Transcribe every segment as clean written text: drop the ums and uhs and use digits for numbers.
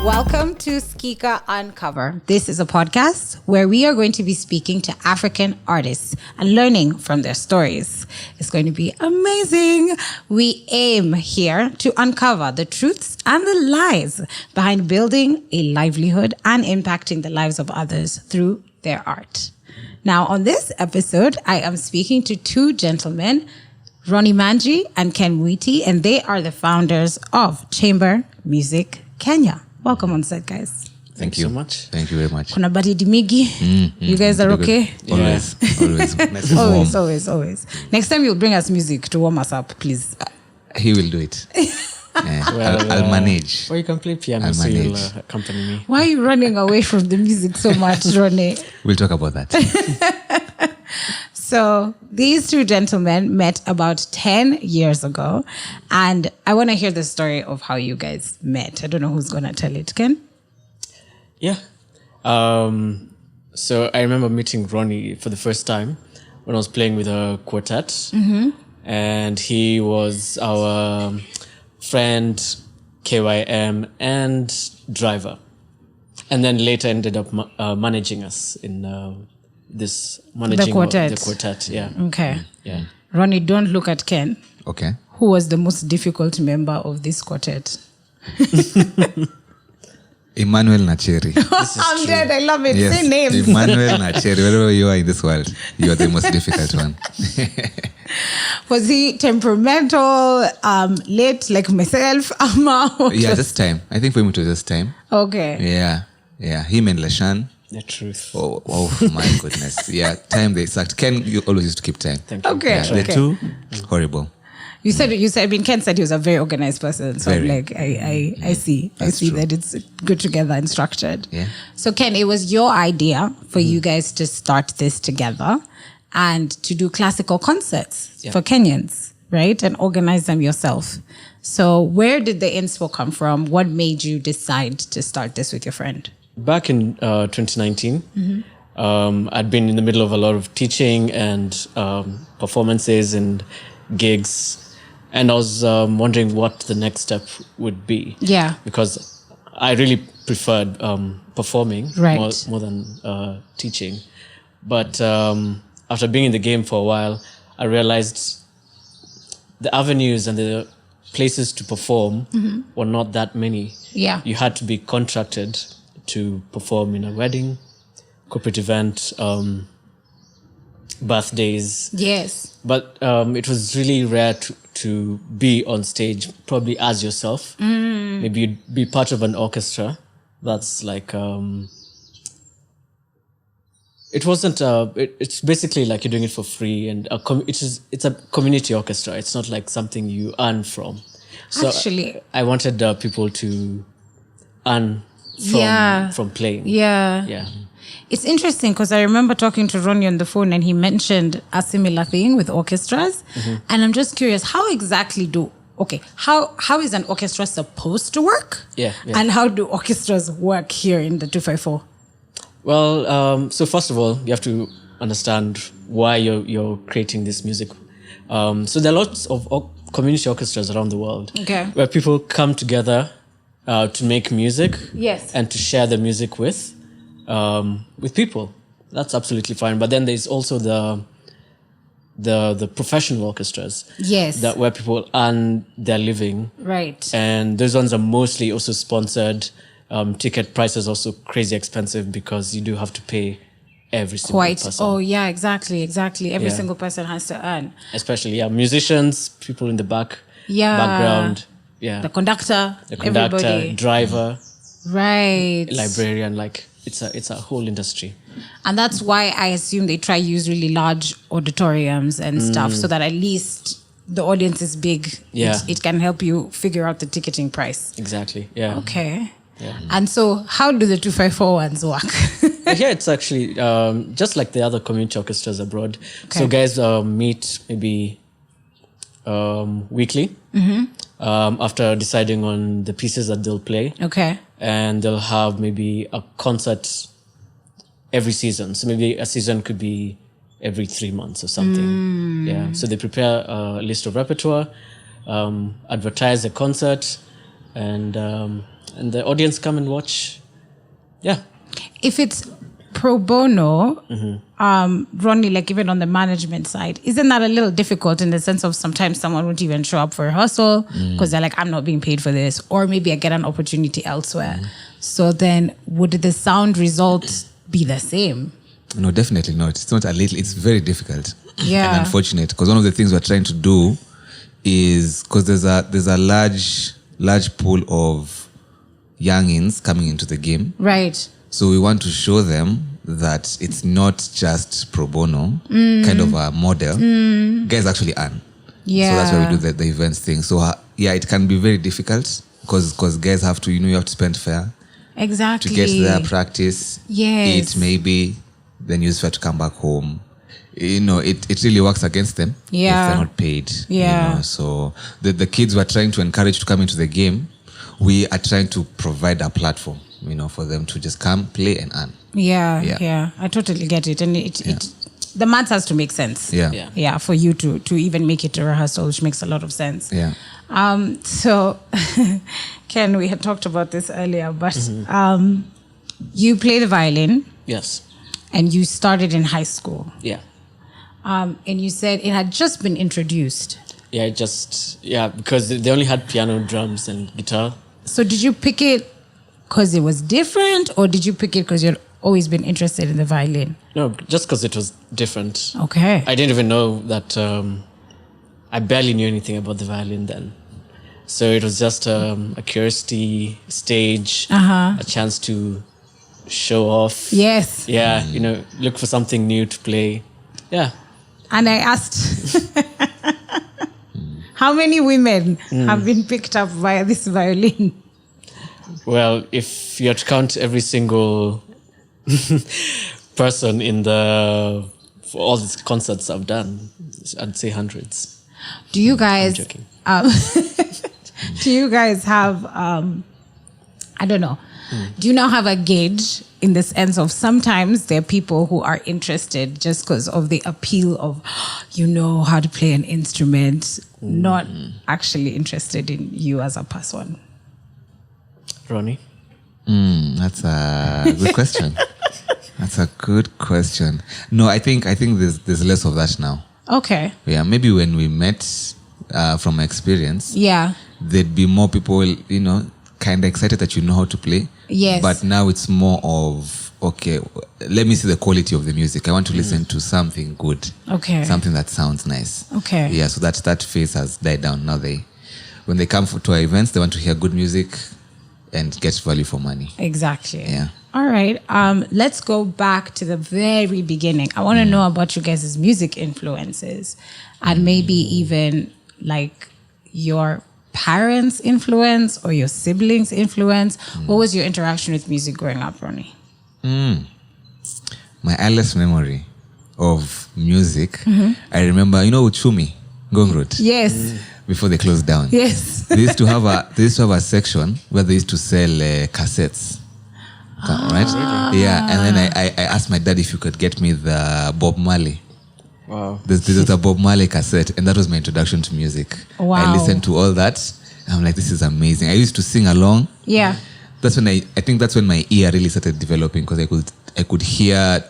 Welcome to Skika Uncover. This is a podcast where we are going to be speaking to African artists and learning from their stories. It's going to be amazing. We aim here to uncover the truths and the lies behind building a livelihood and impacting the lives of others through their art. Now, on this episode, I am speaking to two gentlemen, Rhoni Manji and Ken Mwiti, and they are the founders of Chamber Music Kenya. Welcome on set, guys. Thank you so much. Thank you very much. Kuna baridi migi. You guys are okay? Always. Always. Next time you'll bring us music to warm us up, please. He will do it. I'll manage. Or you can play piano, so you'll accompany me. Why are you running away from the music so much, Rhoni? We'll talk about that. So these two gentlemen met about 10 years ago, and I want to hear the story of how you guys met. I don't know who's going to tell it. Ken? Yeah. So I remember meeting Rhoni for the first time when I was playing with a quartet. Mm-hmm. And he was our friend, KYM, and driver. And then later ended up managing us in this managing the quartet. The quartet, yeah. Okay. Yeah. Rhoni, don't look at Ken. Okay. Who was the most difficult member of this quartet? Emmanuel Nacheri. I'm dead. I love it. Yes. Say names. Emmanuel Nacheri. Wherever you are in this world, you are the most difficult one. Was he temperamental, late like myself? Yeah, just time. I think for him it was just time. Okay. Yeah. Him and Lashan. The truth. Oh my goodness. Yeah, time they sucked. Ken, you always used to keep time. Thank you. Okay. Yeah, the two, horrible. You said, I mean, Ken said he was a very organized person. So Very. like, I see. I see true. that it's good together and structured. Yeah. So Ken, it was your idea for you guys to start this together and to do classical concerts for Kenyans, right? And organize them yourself. So where did the inspo come from? What made you decide to start this with your friend? Back in 2019, I'd been in the middle of a lot of teaching and performances and gigs. And I was wondering what the next step would be. Yeah. Because I really preferred performing more than teaching. But after being in the game for a while, I realized the avenues and the places to perform were not that many. Yeah. You had to be contracted to perform in a wedding, corporate event, birthdays. Yes. But it was really rare to be on stage, probably as yourself. Maybe you'd be part of an orchestra. That's like... it wasn't... it's basically like you're doing it for free. And it's a community orchestra. It's not like something you earn from. So Actually... I wanted people to earn from playing. Yeah. It's interesting because I remember talking to Rhoni on the phone and he mentioned a similar thing with orchestras. And I'm just curious, how exactly how is an orchestra supposed to work? Yeah. And how do orchestras work here in the 254? Well, so first of all, you have to understand why you're creating this music. So there are lots of community orchestras around the world. Okay. Where people come together to make music. Yes. And to share the music with people. That's absolutely fine. But then there's also the professional orchestras. Yes. Where people earn their living. Right. And those ones are mostly also sponsored. Ticket prices also crazy expensive because you do have to pay every single person. Oh yeah, exactly. Every single person has to earn. Especially musicians, people in the background. Yeah. The conductor, everybody. Driver. Right. Librarian, like it's a whole industry. And that's why I assume they try use really large auditoriums and stuff so that at least the audience is big. Yeah. It can help you figure out the ticketing price. Exactly. Yeah. Okay. Yeah. And so how do the 254 ones work? Yeah, it's actually just like the other community orchestras abroad. Okay. So guys meet maybe weekly after deciding on the pieces that they'll play. Okay. And they'll have maybe a concert every season. So maybe a season could be every 3 months or something. Yeah. So they prepare a list of repertoire, advertise a concert, and and the audience come and watch. Yeah. If it's pro bono, Rhoni, like even on the management side, isn't that a little difficult in the sense of sometimes someone won't even show up for a hustle because they're like, I'm not being paid for this, or maybe I get an opportunity elsewhere. So then would the sound results be the same? No, definitely not. It's not a little, it's very difficult. Yeah. And unfortunate, because one of the things we're trying to do is, because there's a large pool of youngins coming into the game. Right. So we want to show them that it's not just pro bono kind of a model. Guys actually earn. Yeah. So that's why we do the events thing. So it can be very difficult because guys have to, you have to spend fare. Exactly. To get there, practice, Yes. eat maybe, then use fare to come back home. It really works against them if they're not paid. Yeah. So the kids we're trying to encourage to come into the game, we are trying to provide a platform, for them to just come, play and earn. Yeah. I totally get it. And the maths has to make sense. Yeah. For you to even make it a rehearsal, which makes a lot of sense. Yeah. So, Ken, we had talked about this earlier, but you play the violin. Yes. And you started in high school. Yeah. And you said it had just been introduced. Yeah, because they only had piano, drums, and guitar. So did you pick it because it was different, or did you pick it because you'd always been interested in the violin? No, just because it was different. Okay. I didn't even know that. I barely knew anything about the violin then. So it was just a curiosity stage, a chance to show off. Yes. Yeah, look for something new to play. Yeah. And I asked, how many women have been picked up via this violin? Well, if you had to count every single person for all these concerts I've done, I'd say hundreds. Do you guys? I'm joking. Do you guys have? I don't know. Do you now have a gauge in the sense of sometimes there are people who are interested just because of the appeal of, how to play an instrument, not actually interested in you as a person? Rhoni? That's a good question. That's a good question. No, I think there's less of that now. Okay. Yeah, maybe when we met, from my experience, there'd be more people, kind of excited that you know how to play. Yes. But now it's more of, okay, let me see the quality of the music. I want to listen to something good. Okay. Something that sounds nice. Okay. Yeah, so that phase has died down. Now when they come to our events, they want to hear good music and get value for money. Exactly. Yeah. All right. Let's go back to the very beginning. I want to know about you guys' music influences and maybe even like your parents' influence or your siblings' influence. What was your interaction with music growing up, Rhoni? My earliest memory of music, I remember, Uchumi, Ngong Road. Yes. Before they closed down. Yes. They used to have a section where they used to sell cassettes. Right? Really? Yeah. And then I asked my dad if he could get me the Bob Marley. Wow. This was a Bob Marley cassette, and that was my introduction to music. Wow. I listened to all that. I'm like, this is amazing. I used to sing along. Yeah. That's when I think that's when my ear really started developing, because I could hear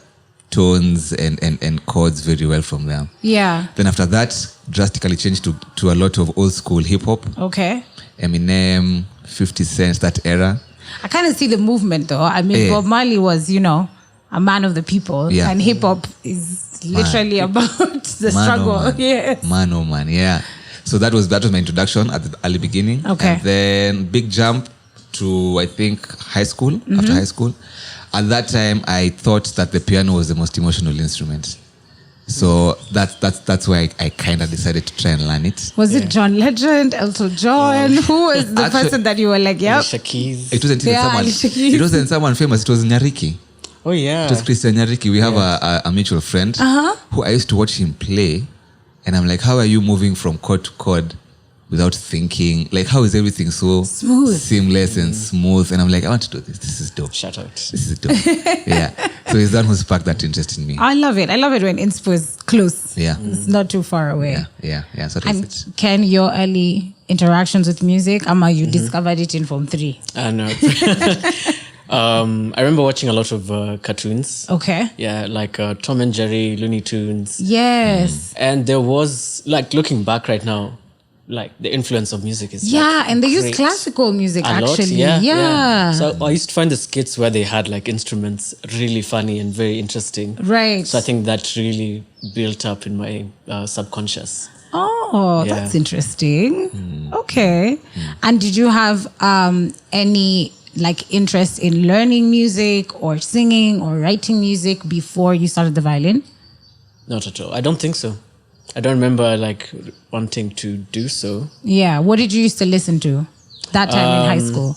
tones and chords very well from there. Yeah. Then after that, drastically changed to a lot of old school hip hop. Okay. Eminem, 50 Cent, that era. I kind of see the movement though. I mean, Bob Marley was, a man of the people. Yeah. And hip hop is literally about the struggle. Man. Yes. Man, oh man, yeah. So that was my introduction at the early beginning. Okay. And then big jump to, I think, high school, after high school. At that time, I thought that the piano was the most emotional instrument. So that's why I kind of decided to try and learn it. Was it John Legend, Elton John? Who was the person that you were like, yep? Alicia Keys. It wasn't even Alicia Keys. It wasn't someone famous. It was Nyariki. Oh, yeah. It was Christian Nyariki. We have a mutual friend who I used to watch him play. And I'm like, how are you moving from chord to chord without thinking. Like, how is everything so Smooth. seamless and smooth? And I'm like, I want to do this. This is dope. Shout out. This is dope. Yeah. So it's that who sparked that interest in me. I love it. I love it when inspo is close. Yeah. It's not too far away. Yeah. So that's And it. Ken, your early interactions with music, Ama, you discovered it in Form 3. I know. I remember watching a lot of cartoons. Okay. Yeah, like Tom and Jerry, Looney Tunes. Yes. And there was, like, looking back right now, like, the influence of music is And they use great. classical music A lot, actually. yeah. So I used to find the skits where they had like instruments really funny and very interesting. Right. So I think that really built up in my subconscious. Oh, Yeah. that's interesting. Okay. And did you have any like interest in learning music or singing or writing music before you started the violin? Not at all. I don't think so. I don't remember like wanting to do so. Yeah. What did you used to listen to that time in high school?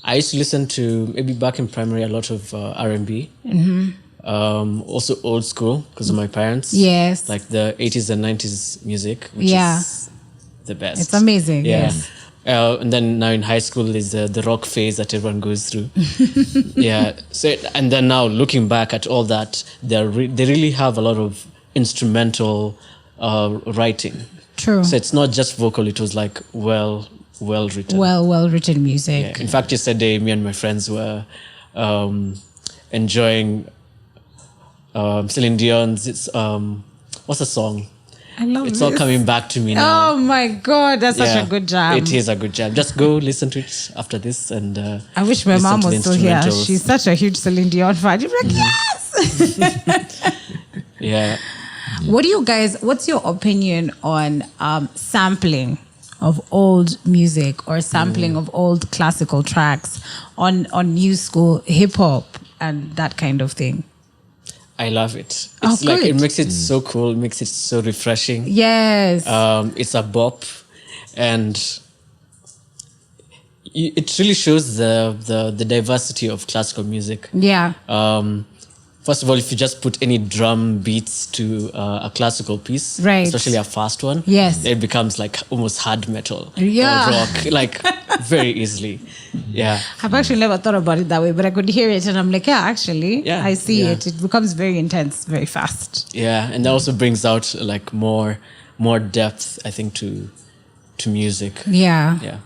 I used to listen to, maybe back in primary, a lot of R&B. Also old school because of my parents. Yes. Like the 80s and 90s music, which is the best. It's amazing. Yeah. Yes. And then now in high school is the rock phase that everyone goes through. Yeah. So, and then now looking back at all that, they really have a lot of instrumental writing. True. So it's not just vocal; it was like well written. Well written music. Yeah. In fact, yesterday, me and my friends were enjoying Celine Dion's. It's what's the song? I love It's this. all coming back to me now. Oh my God, that's such a good jam. It is a good jam. Just go listen to it after this, and I wish my listen mom to the was still here. instrumentals. She's such a huge Celine Dion fan. You'd be like, yes. Yeah. What's your opinion on sampling of old music or sampling of old classical tracks on new school hip hop and that kind of thing? I love it. Oh, It's like, it good. makes it so cool, it makes it so refreshing. Yes. It's a bop, and it really shows the diversity of classical music. Yeah. First of all, if you just put any drum beats to a classical piece, Right. especially a fast one, Yes. it becomes like almost hard metal Yeah. or rock, like very easily. Yeah. I've actually never thought about it that way, but I could hear it and I'm like, yeah, actually, Yeah, I see yeah. it. It becomes very intense, very fast. Yeah, and that also brings out like more depth, I think, to music. Yeah. Yeah.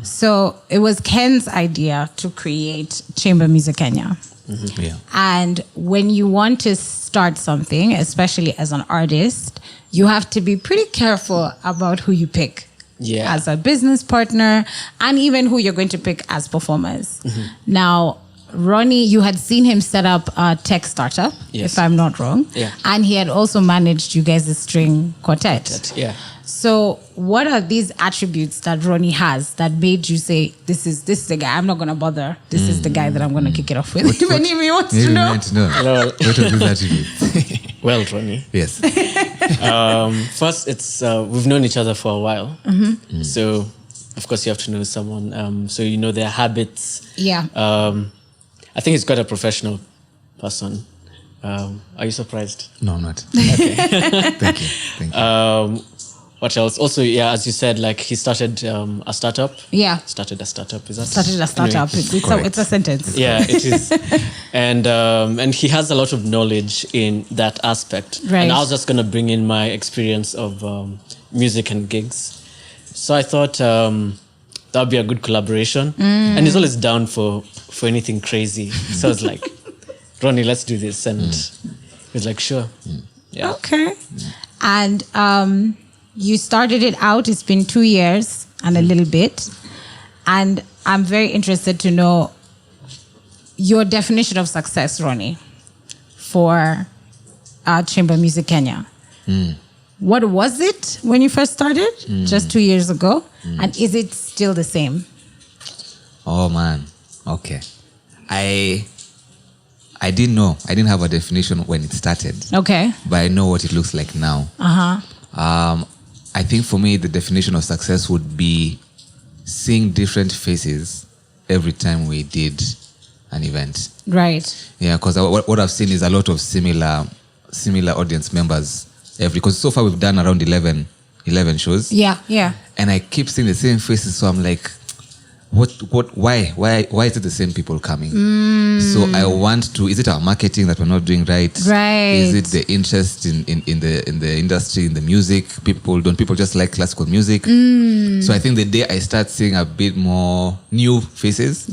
So it was Ken's idea to create Chamber Music Kenya. Yeah. And when you want to start something, especially as an artist, you have to be pretty careful about who you pick Yeah. as a business partner and even who you're going to pick as performers. Now, Rhoni, you had seen him set up a tech startup, Yes. if I'm not wrong. Yeah. And he had also managed you guys' string quartet. Yeah. So what are these attributes that Rhoni has that made you say, this is the guy, I'm not going to bother. This is the guy that I'm going to kick it off with. Even if he wants Maybe to we know. meant to know. Well- What are these attributes? Well, Rhoni. Yes. First, it's we've known each other for a while, so of course you have to know someone. So you know their habits. Yeah. I think he's quite a professional person. Are you surprised? No, I'm not. Thank you. What else? Also, yeah, as you said, like he started a startup. Yeah. Started a startup. Is that Started a startup. Anyway. It's a sentence. Yeah, it is. And he has a lot of knowledge in that aspect. Right. And I was just going to bring in my experience of music and gigs. So I thought that would be a good collaboration. And he's always down for anything crazy. So I was like, Rhoni, let's do this. And he was like, sure. Yeah. Okay. And you started it out. It's been 2 years and a little bit. And I'm very interested to know your definition of success, Rhoni, for Chamber Music Kenya. What was it when you first started, just 2 years ago? And is it still the same? Oh man. Okay. I didn't know. I didn't have a definition when it started. Okay. But I know what it looks like now. I think for me, the definition of success would be seeing different faces every time we did an event. Right. Yeah, because what I've seen is a lot of similar audience members because so far we've done around 11 11 shows. Yeah. And I keep seeing the same faces. So I'm like, why is it the same people coming? So I want to, is it our marketing that we're not doing right? Right. Is it the interest in the industry, in the music? Don't people just like classical music? So I think the day I start seeing a bit more new faces,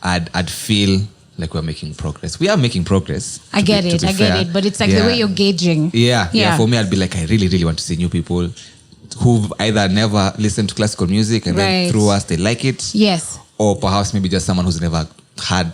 I'd feel like we're making progress. We are making progress. I get it. But it's like the way you're gauging. Yeah. For me, I'd be like, I really, really want to see new people who've either never listened to classical music and then through us they like it. Yes. Or perhaps maybe just someone who's never heard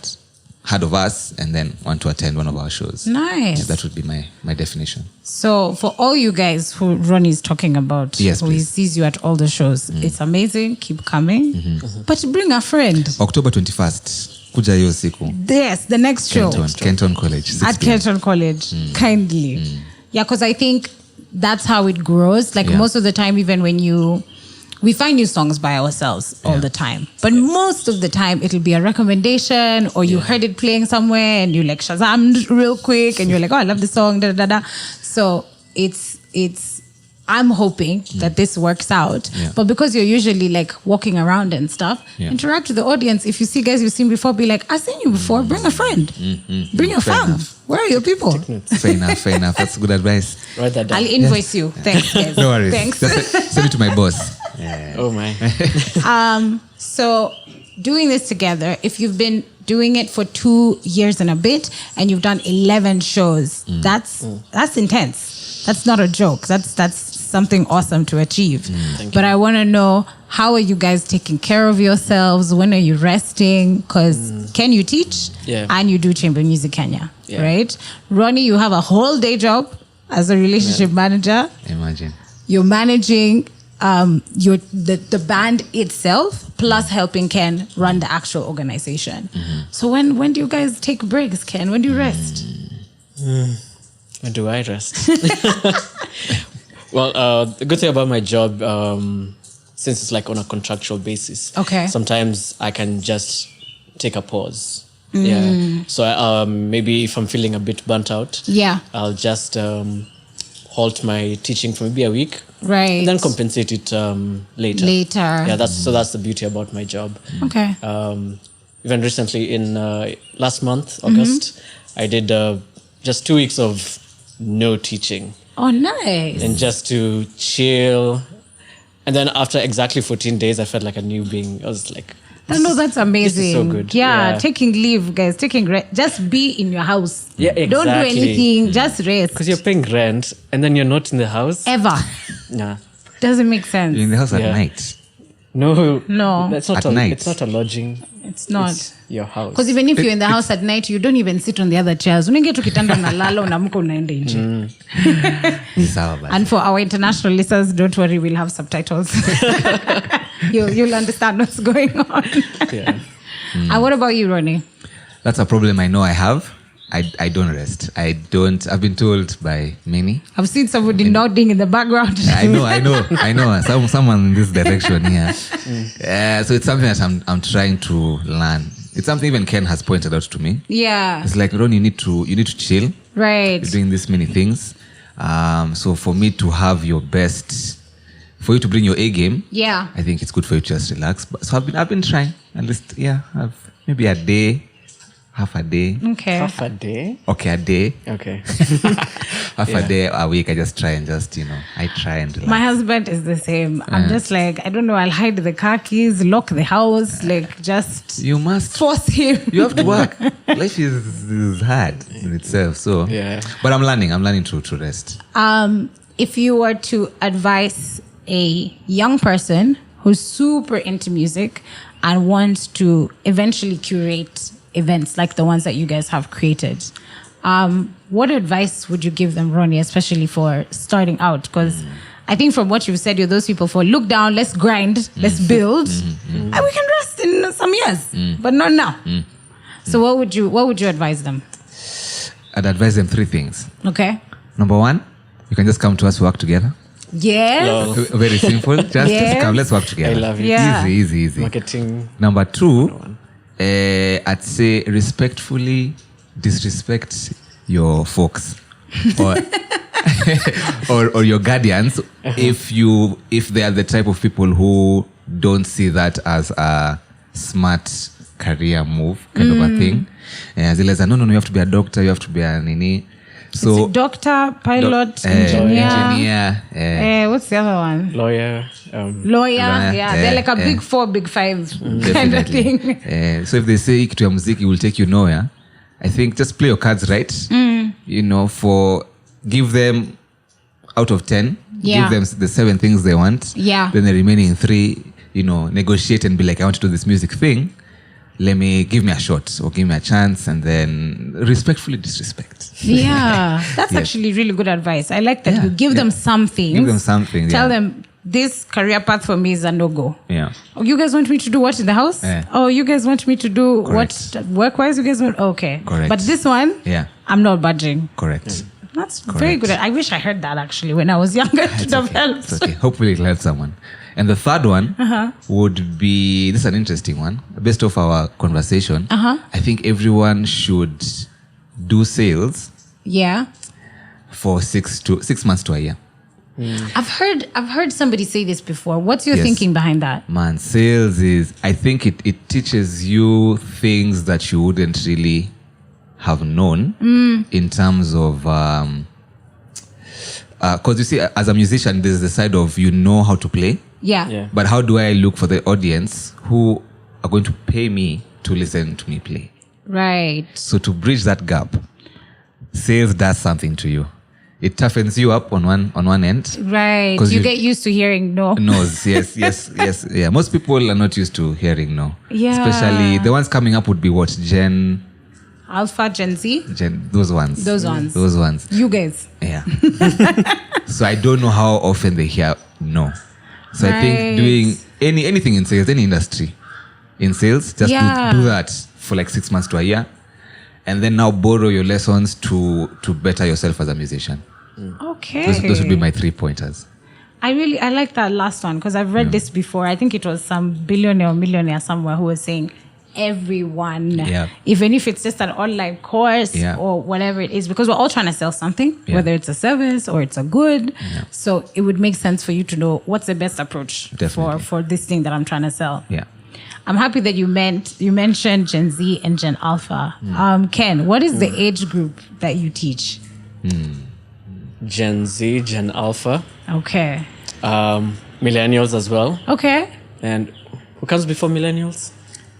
of us and then want to attend one of our shows. Nice. Yeah, that would be my definition. So for all you guys who Rhoni is talking about, yes, who he sees you at all the shows, it's amazing. Keep coming. But bring a friend. October 21st. Kuja hiyo siku. Yes, the next show. Kenton College. At Kenton College. Kindly. Yeah, because I think that's how it grows. Like most of the time, even when we find new songs by ourselves all the time. But most of the time, it'll be a recommendation or you heard it playing somewhere and you like Shazammed real quick and you're like, oh, I love the song, da da da. So I'm hoping that this works out. Yeah. But because you're usually like walking around and stuff, interact with the audience. If you see guys you've seen before, be like, I've seen you before. Bring a friend. Bring your fam. Where are your people? Fair enough. That's good advice. Write that down. I'll invoice you. Thanks, guys. No worries. Thanks. Just send it to my boss. Oh my. So doing this together, if you've been doing it for 2 years and a bit and you've done 11 shows, that's intense. That's not a joke. That's something awesome to achieve. But I want to know, how are you guys taking care of yourselves? When are you resting? Because can you teach? Yeah. And you do chamber music Kenya, Yeah. right? Rhoni, you have a whole day job as a relationship manager. Imagine. You're managing the band itself, plus helping Ken run the actual organization. So when do you guys take breaks, Ken? When do you rest? When do I rest? Well, the good thing about my job, since it's like on a contractual basis, sometimes I can just take a pause. Yeah. So maybe if I'm feeling a bit burnt out, I'll just halt my teaching for maybe a week. Right. And then compensate it later. Yeah, that's the beauty about my job. Okay. Even recently in last month, August, I did just 2 weeks of no teaching. Oh, nice. And just to chill. And then after exactly 14 days, I felt like a new being. I was like, no, that's amazing. This is so good. Yeah, taking leave, guys. Just be in your house. Yeah, exactly. Don't do anything. Just rest. Because you're paying rent and then you're not in the house. Ever. Nah. Doesn't make sense. You're in the house at night. No. That's not at night. It's not a lodging. It's not. It's your house. Because even if you're in the house at night, you don't even sit on the other chairs. Unaingia tu kitanda unalala, unaamka unaenda nje. And for our international listeners, don't worry, we'll have subtitles. You'll understand what's going on. Yeah. And what about you, Rhoni? That's a problem I know I have. I don't rest. I've been told by many. I've seen somebody nodding in the background. I know. Someone in this direction here. So it's something that I'm trying to learn. It's something even Ken has pointed out to me. Yeah. It's like, Ron, you need to chill. Right. You're doing this many things. So for me to have your best, for you to bring your A game, I think it's good for you to just relax. So I've been trying at least, maybe a day. Half a day. Okay. Half a day? Okay, a day. Okay. Half a day, a week. I just try and I try and relax. My husband is the same. I'm just like, I don't know, I'll hide the car keys, lock the house, You must force him. You have to work. Life is hard in itself. So, but I'm learning to rest. If you were to advise a young person who's super into music and wants to eventually curate events like the ones that you guys have created, what advice would you give them, Rhoni, especially for starting out? Because I think from what you've said, you're those people for look down, let's grind, let's build, and we can rest in some years, but not now. So what would you advise them? I'd advise them 3 things. Okay. Number 1, you can just come to us, work together. Yes. Very simple. Just come, let's work together. I love it. Yeah. Easy. Marketing. Number 2, I'd say respectfully disrespect your folks. Or or your guardians, if they are the type of people who don't see that as a smart career move kind of a thing. Zile za no, you have to be a doctor, you have to be a nini. So doctor, pilot, engineer. What's the other one? Lawyer. Yeah. They're like a big 4, big 5 kind of thing. So if they say kitu ya muziki will take you nowhere, I think just play your cards right. Give them out of 10. Give them the 7 things they want. Yeah. Then the remaining 3, negotiate and be like, I want to do this music thing. Give me a shot or give me a chance, and then respectfully disrespect. Yeah, that's actually really good advice. I like that you give them something. Give them something. Tell them this career path for me is a no-go. Yeah. Oh, you guys want me to do what in the house? Yeah. Oh, you guys want me to do Correct. what work-wise? You guys want? Okay. Correct. But this one, I'm not budging. Correct. That's very good. I wish I heard that actually when I was younger. It would have helped. It's okay. Hopefully it'll help someone. And the third one would be, this is an interesting one. Based off our conversation, I think everyone should do sales for 6 months to a year. I've heard somebody say this before. What's your thinking behind that? Man, sales is, I think it teaches you things that you wouldn't really have known in terms of because you see, as a musician, there's the side of how to play. Yeah. But how do I look for the audience who are going to pay me to listen to me play? Right. So to bridge that gap, sales does something to you. It toughens you up on one end. Right. You get used to hearing no. No's, yes. Yeah. Most people are not used to hearing no. Yeah. Especially the ones coming up would be what? Gen Alpha, Gen Z? Those ones. You guys. Yeah. So I don't know how often they hear no. So I think doing anything in sales, any industry in sales, just do that for like 6 months to a year. And then now borrow your lessons to better yourself as a musician. Okay. Those would be my 3 pointers. I like that last one because I've read this before. I think it was some billionaire or millionaire somewhere who was saying everyone, even if it's just an online course or whatever it is, because we're all trying to sell something, whether it's a service or it's a good. So it would make sense for you to know what's the best approach for this thing that I'm trying to sell. Yeah. I'm happy that you mentioned Gen Z and Gen Alpha. Ken, what is the age group that you teach? Gen Z, Gen Alpha. Okay. Millennials as well. Okay. And who comes before millennials?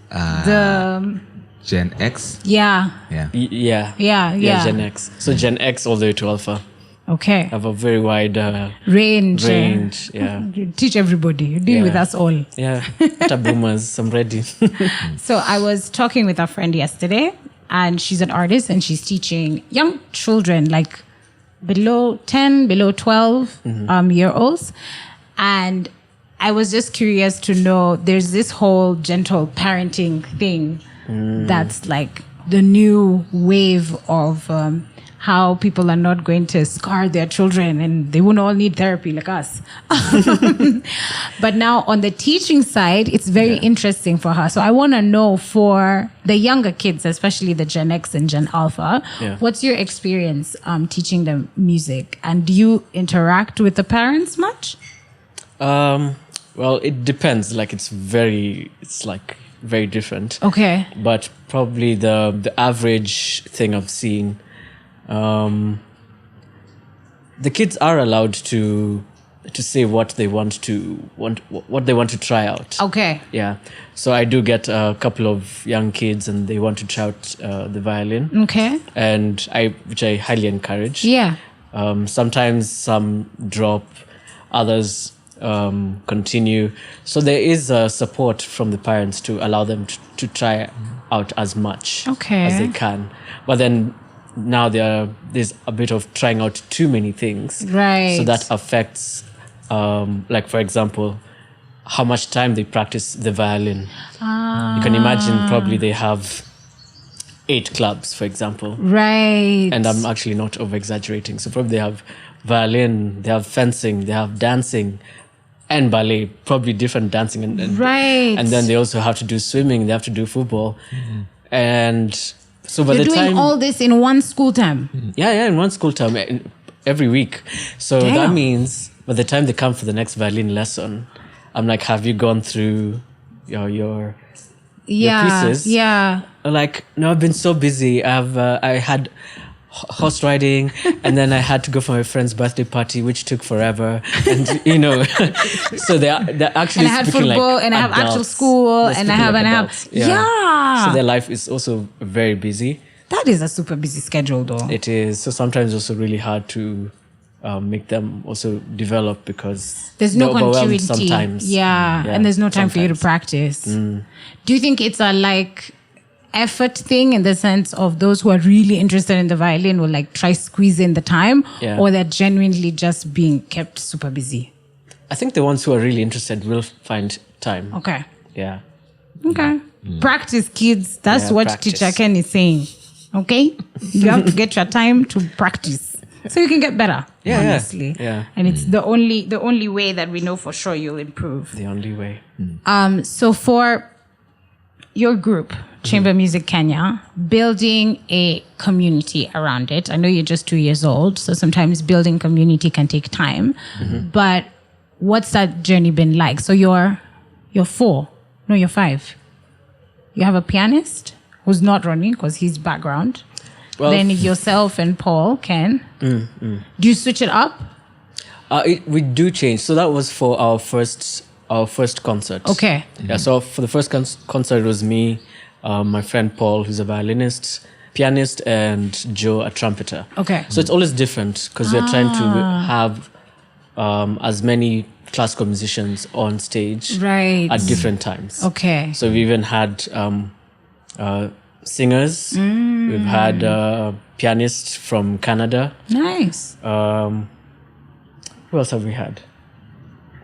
The Gen X. Yeah, Gen X. So Gen X all the way to Alpha. Okay. Have a very wide range. Yeah. You teach everybody. You deal with us all. Yeah. Boomers, I'm ready. So I was talking with a friend yesterday, and she's an artist, and she's teaching young children, like below 10, below 12 year olds. And I was just curious to know, there's this whole gentle parenting thing that's like the new wave of how people are not going to scar their children and they won't all need therapy like us. But now on the teaching side, it's very interesting for her. So I want to know, for the younger kids, especially the Gen X and Gen Alpha, what's your experience teaching them music? And do you interact with the parents much? Well, it depends. Like it's very different. Okay. But probably the average thing I've seen, the kids are allowed to say what they want to try out. Okay. Yeah. So I do get a couple of young kids and they want to try out the violin. Okay. And which I highly encourage. Yeah. Sometimes some drop, others continue. So there is support from the parents to allow them to try out as much as they can. But then now there's a bit of trying out too many things. Right. So that affects, like for example, how much time they practice the violin. You can imagine probably they have 8 clubs, for example. Right. And I'm actually not over-exaggerating. So probably they have violin, they have fencing, they have dancing, and ballet, probably different dancing. And right. And then they also have to do swimming, they have to do football. And so by You're the time... doing all this in one school term? Yeah, in one school term. every week. So Damn. that means by the time they come for the next violin lesson, I'm like, have you gone through your pieces? Yeah. Like, no, I've been so busy. I had horse riding, and then I had to go for my friend's birthday party, which took forever. And so they're actually And I had speaking football, like and I have adults. actual school, They're and I speaking have, like and I have. adults. Yeah. So their life is also very busy. That is a super busy schedule, though. It is. So sometimes also really hard to make them also develop because There's no they're overwhelmed continuity. sometimes. Yeah, and there's no time for you to practice. Do you think it's a like effort thing in the sense of those who are really interested in the violin will like try squeeze in the time, or they're genuinely just being kept super busy? I think the ones who are really interested will find time. Okay. Yeah. Okay. Practice, kids. That's what practice. Teacher Ken is saying. Okay? You have to get your time to practice so you can get better. Yeah, honestly. yeah. And it's the only way that we know for sure you'll improve. The only way. So for your group, Chamber Music Kenya, building a community around it. I know you're just 2 years old, so sometimes building community can take time. But what's that journey been like? So you're 4. No, you're 5. You have a pianist who's not Rhoni because he's background. Well, Then yourself and Paul, Ken. Do you switch it up? we do change. So that was for our first concert. Okay. Yeah. So for the first concert, it was me, my friend Paul, who's a violinist, pianist, and Joe, a trumpeter. Okay. So it's always different because we're trying to have as many classical musicians on stage Right. at different times. Okay. So we even had singers. We've had pianists from Canada. Nice. Who else have we had?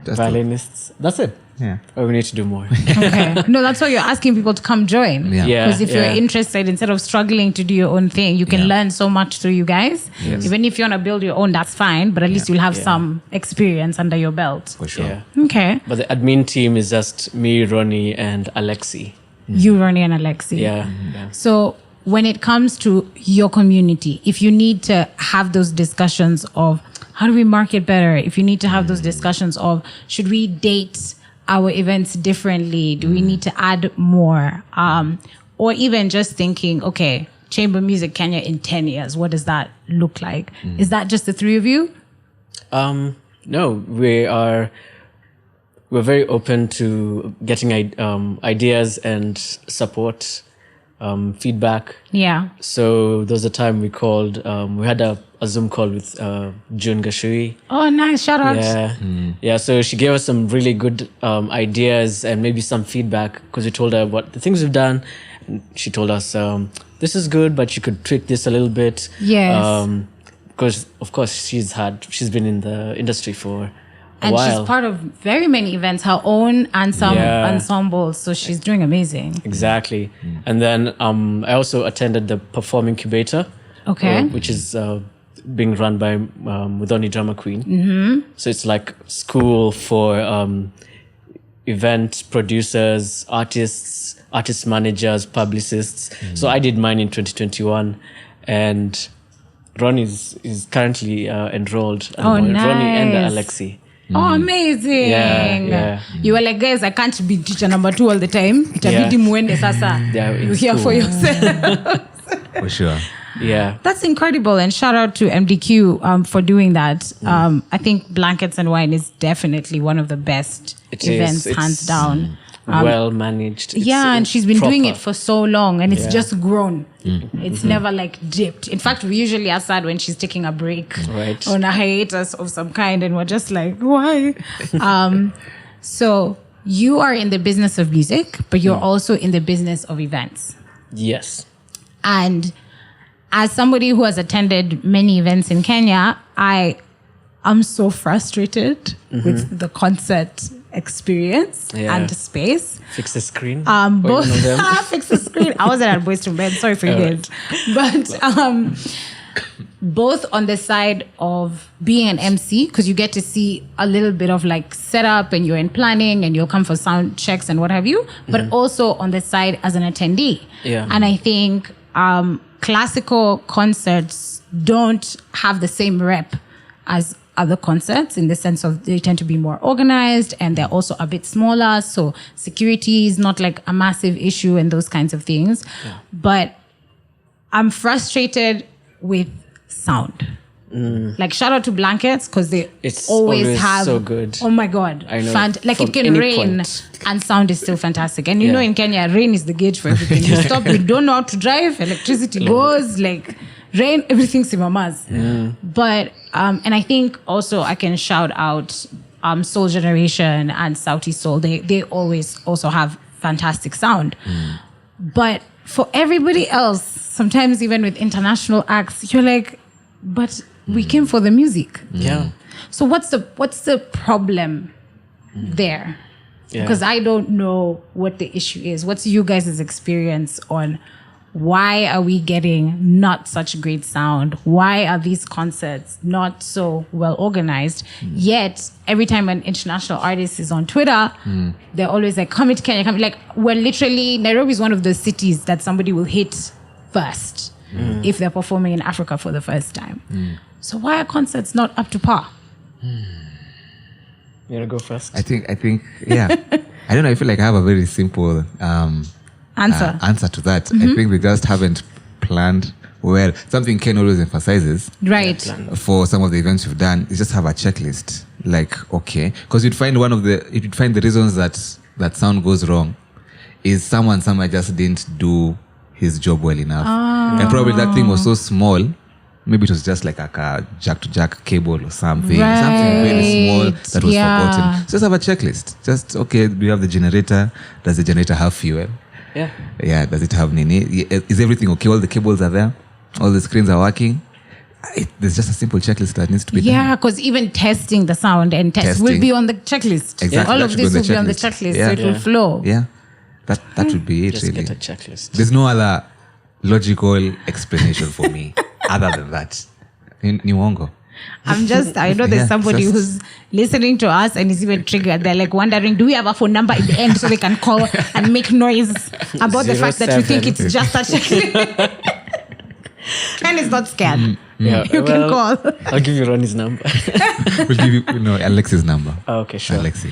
That's Violinists. That's it. Yeah. Oh, we need to do more. Okay. No, that's why you're asking people to come join. Yeah. Yeah. Because if you're interested, instead of struggling to do your own thing, you can learn so much through you guys. Yes. Even if you want to build your own, that's fine. But at least you'll have some experience under your belt. For sure. Yeah. Okay. But the admin team is just me, Rhoni, and Alexi. You, Rhoni, and Alexi. Yeah. Yeah. So when it comes to your community, if you need to have those discussions of how do we market better, if you need to have those discussions of should we date our events differently, do we need to add more, or even just thinking, okay, Chamber Music Kenya in 10 years, what does that look like? Is that just the 3 of you? No, we're very open to getting ideas and support, feedback. Yeah. So there was a time we called, we had a Zoom call with June Gashui. Oh, nice. Shout out. Yeah. Yeah. So she gave us some really good ideas and maybe some feedback because we told her what the things we've done. And she told us, this is good, but you could tweak this a little bit. Yes. Because, of course, she's been in the industry for a And while. she's part of very many events, her own and some ensembles. So she's doing amazing. Exactly. And then I also attended the Perform Incubator. Okay. Which is being run by Mudhoni Drama Queen. So it's like school for event producers, artist managers, publicists. So I did mine in 2021, and Rhoni is currently enrolled. At the moment. Nice. Rhoni and Alexi. Oh, amazing. Yeah. You were like, guys, I can't be teacher number 2 all the time. Itabidi muende sasa. Yeah, You it's hear cool. for yourself. For sure. Yeah. That's incredible. And shout out to MDQ for doing that. I think Blankets and Wine is definitely one of the best events, It's hands down. well managed. And she's been doing it proper. for so long, and it's just grown. Mm-hmm. It's never like dipped. In fact, we usually are sad when she's taking a break Right. on a hiatus of some kind, and we're just like, why? So you are in the business of music, but you're also in the business of events. Yes. And as somebody who has attended many events in Kenya, I'm so frustrated with the concert experience and the space. Fix the screen. Both One of them. fix the screen. I wasn't at Boys to Bed. Sorry for you guys. But both on the side of being an MC, because you get to see a little bit of like setup and you're in planning and you'll come for sound checks and what have you, but also on the side as an attendee. Yeah. And I think classical concerts don't have the same rep as other concerts in the sense of they tend to be more organized and they're also a bit smaller. So security is not like a massive issue and those kinds of things. Yeah. But I'm frustrated with sound. Like shout out to Blankets because they always have so good. Oh my god, I know. Like it can rain and sound is still fantastic. And you know in Kenya, rain is the gauge for everything. You stop, you don't know how to drive, electricity goes, like rain, everything's simamas. But and I think also I can shout out Soul Generation and Sauti Soul. They always also have fantastic sound. But for everybody else, sometimes even with international acts, you're like, but we came for the music. Yeah. So what's the problem there? Yeah. Because I don't know what the issue is. What's you guys' experience on why are we getting not such great sound? Why are these concerts not so well organized? Yet every time an international artist is on Twitter, they're always like, come to Kenya, come. Like we're literally, Nairobi is one of the cities that somebody will hit first if they're performing in Africa for the first time. So why are concerts not up to par? You wanna go first? I think, yeah. I don't know. I feel like I have a very simple answer to that. I think we just haven't planned well. Something Ken always emphasizes, right? For some of the events you've done, is just have a checklist. Like, okay, because you'd find the reasons that sound goes wrong is someone somewhere just didn't do his job well enough, and probably that thing was so small. Maybe it was just like a jack-to-jack cable or something. Right. Something very small that was forgotten. So just have a checklist. Just, okay, do you have the generator? Does the generator have fuel? Yeah, does it have Nini? Is everything okay? All the cables are there? All the screens are working? There's just a simple checklist that needs to be done. Yeah, because even testing the sound and testing will be on the checklist. Exactly. All of this will be on the checklist, so it will flow. Yeah, that would be it, Just really. get a checklist. There's no other logical explanation for me other than that. Ni uongo. I know there's somebody who's listening to us and is even triggered. They're like wondering, do we have a phone number at the end so they can call and make noise about the fact that we think it's just a checklist? Ken is not scared. Yeah, You can call. I'll give you Rhoni's number. We'll give you, Alex's number. Oh, okay, sure. Alexi.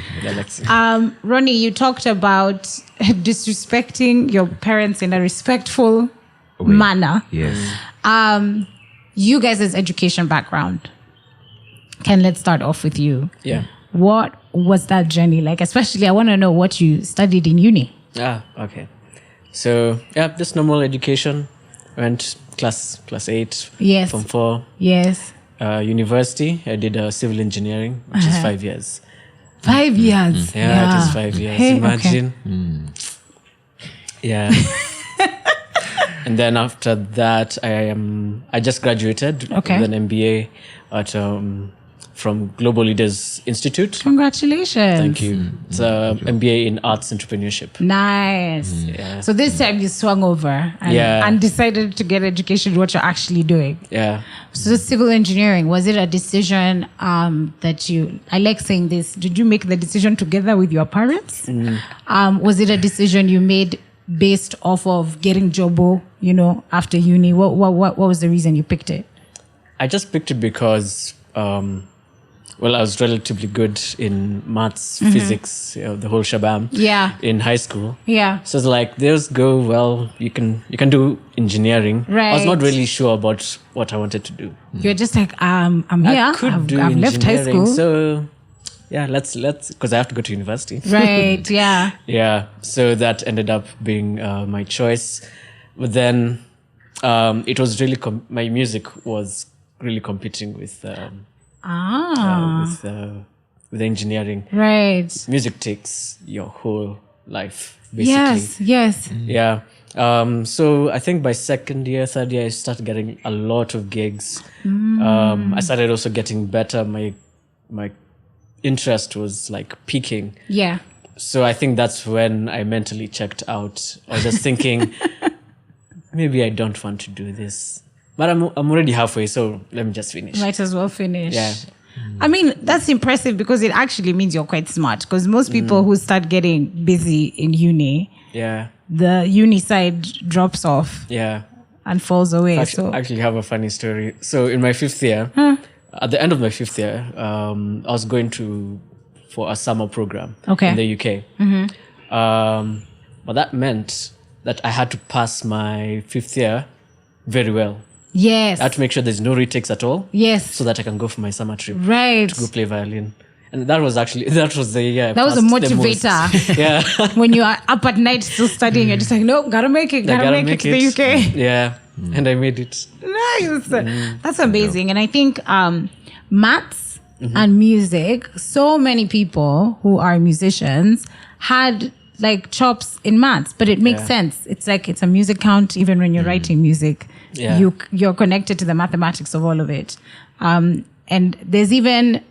Rhoni, you talked about disrespecting your parents in a respectful manner. Yes. You guys' education background. Ken, let's start off with you. Yeah. What was that journey like? Especially, I want to know what you studied in uni. Okay. So, just normal education. Went class 8. Yes. From 4. Yes. University, I did civil engineering, which is 5 years. 5 years? Yeah, it is 5 years. Hey, Imagine. Okay. Yeah. And then after that, I just graduated with an MBA from Global Leaders Institute. Congratulations. Thank you. It's an MBA in Arts Entrepreneurship. Nice. Yeah. So this time you swung over and decided to get education, what you're actually doing. Yeah. So the civil engineering, was it a decision that I like saying this, did you make the decision together with your parents? Was it a decision you made based off of getting jobo, after uni? What was the reason you picked it? I just picked it because, I was relatively good in maths, physics, the whole shabam. Yeah. In high school. Yeah. So it's like, there's go. Well, you can do engineering. Right. I was not really sure about what I wanted to do. You're just like, I'm here. I've left high school. So yeah, let's because I have to go to university. Right. Yeah. Yeah. So that ended up being my choice. But then it was really my music was really competing with with engineering. Right. Music takes your whole life, basically. Yes. Yeah. So I think by third year, I started getting a lot of gigs. I started also getting better. My interest was like peaking. Yeah. So I think that's when I mentally checked out. I was just thinking, maybe I don't want to do this. But I'm already halfway, so let me just finish. Might as well finish. Yeah. I mean, that's impressive because it actually means you're quite smart. Because most people who start getting busy in uni, the uni side drops off. Yeah. And falls away. I actually have a funny story. So in my 5th year, at the end of my 5th year, I was going for a summer program Okay. in the UK. But that meant that I had to pass my 5th year very well. Yes. I had to make sure there's no retakes at all. Yes. So that I can go for my summer trip Right. to go play violin. And that was the year. That was a motivator. Yeah. When you are up at night still studying, you're just like, no, gotta make it to the UK. Yeah. And I made it. Nice. That's amazing. And I think maths and music, so many people who are musicians had like chops in maths, but it makes sense. It's like it's a music count even when you're writing music. Yeah. You're connected to the mathematics of all of it. And there's even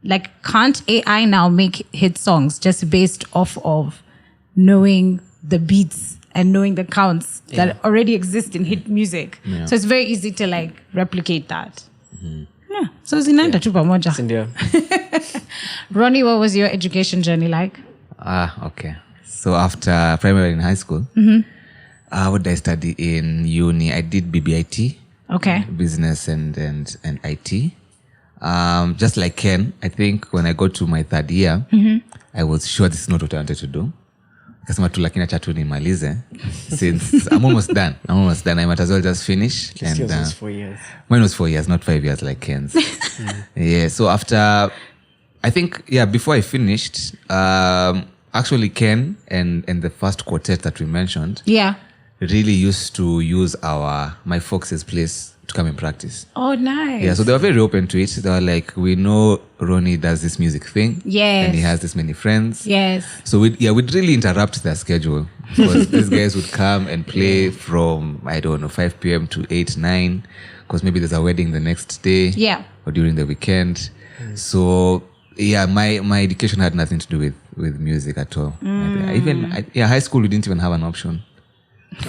like, can't AI now make hit songs just based off of knowing the beats and knowing the counts that already exist in hit music? Yeah. So it's very easy to like replicate that. Yeah. So zinaenda tu pamoja. India. Rhoni, what was your education journey like? Okay. So after primary and high school, what did I study in uni? I did BBIT, Okay. business and IT. Just like Ken, I think when I got to my 3rd year, I was sure this is not what I wanted to do. Kasema tu lakini acha tu nimalize. Since I'm almost done. I might as well just finish. Yours was 4 years. Mine was 4 years, not 5 years like Ken's. Yeah, so after, I think, before I finished, actually Ken and the first quartet that we mentioned Yeah. really used to use my folks' place to come and practice. Oh, nice. Yeah, so they were very open to it. They were like, we know Rhoni does this music thing. Yes. And he has this many friends. Yes. So we'd really interrupt their schedule. Because these guys would come and play from, 5 p.m. to 8, 9. Because maybe there's a wedding the next day. Yeah. Or during the weekend. So, my education had nothing to do with music at all. High school, we didn't even have an option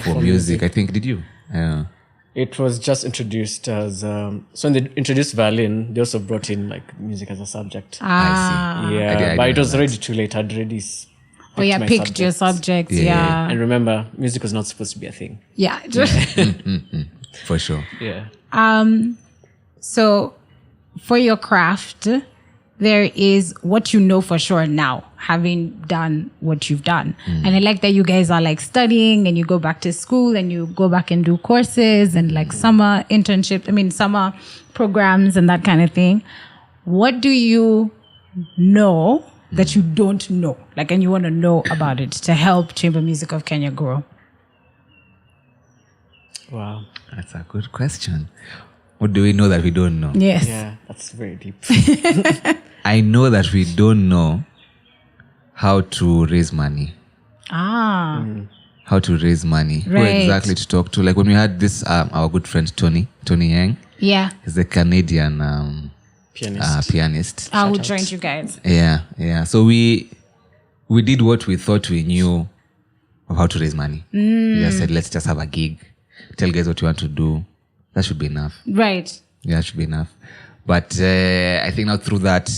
for music. I think, did you? I don't know. It was just introduced as so when they introduced violin, they also brought in like music as a subject. Ah. I see. Yeah, I but it didn't was know already too late. I'd already my Picked your subjects. Yeah. And remember, music was not supposed to be a thing. Yeah. For sure. Yeah. So for your craft, there is what you know for sure now, having done what you've done. And I like that you guys are like studying and you go back to school and you go back and do courses and like summer internships, summer programs and that kind of thing. What do you know that you don't know? Like, and you want to know about it to help Chamber Music of Kenya grow? Wow. That's a good question. What do we know that we don't know? Yes. Yeah, that's very deep. I know that we don't know how to raise money. How to raise money. Who Right. exactly to talk to. Like when we had this, our good friend Tony Yang. Yeah. He's a Canadian pianist. Who joined you guys? Yeah. So we did what we thought we knew of how to raise money. We just said, let's just have a gig. Tell guys what you want to do. That should be enough. Right. Yeah, that should be enough. But I think now through that,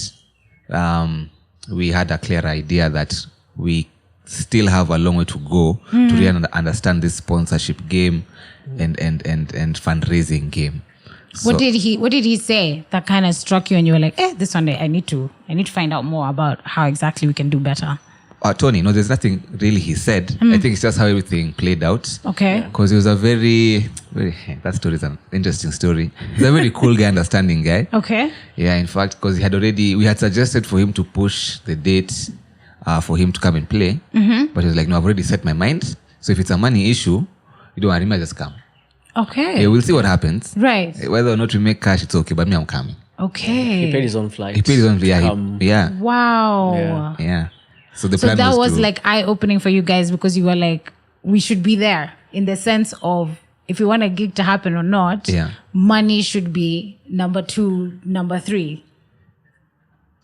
we had a clear idea that we still have a long way to go to really understand this sponsorship game and fundraising game. So, What did he say that kind of struck you and you were like, this one day I need to find out more about how exactly we can do better? Tony, no, there's nothing really he said. I think it's just how everything played out. Okay. Because he was a very, that story is an interesting story. He's a very cool guy, understanding guy. Okay. Yeah, in fact, because we had suggested for him to push the date for him to come and play. But he was like, no, I've already set my mind. So if it's a money issue, you don't worry, I just come. Okay. Yeah, we'll see what happens. Right. Whether or not we make cash, it's okay, but me, I'm coming. Okay. He paid his own flight. He paid his own, yeah. Wow. Yeah. So the So plan that was to, like eye-opening for you guys because you were like, we should be there in the sense of if we want a gig to happen or not, money should be number 2, number 3.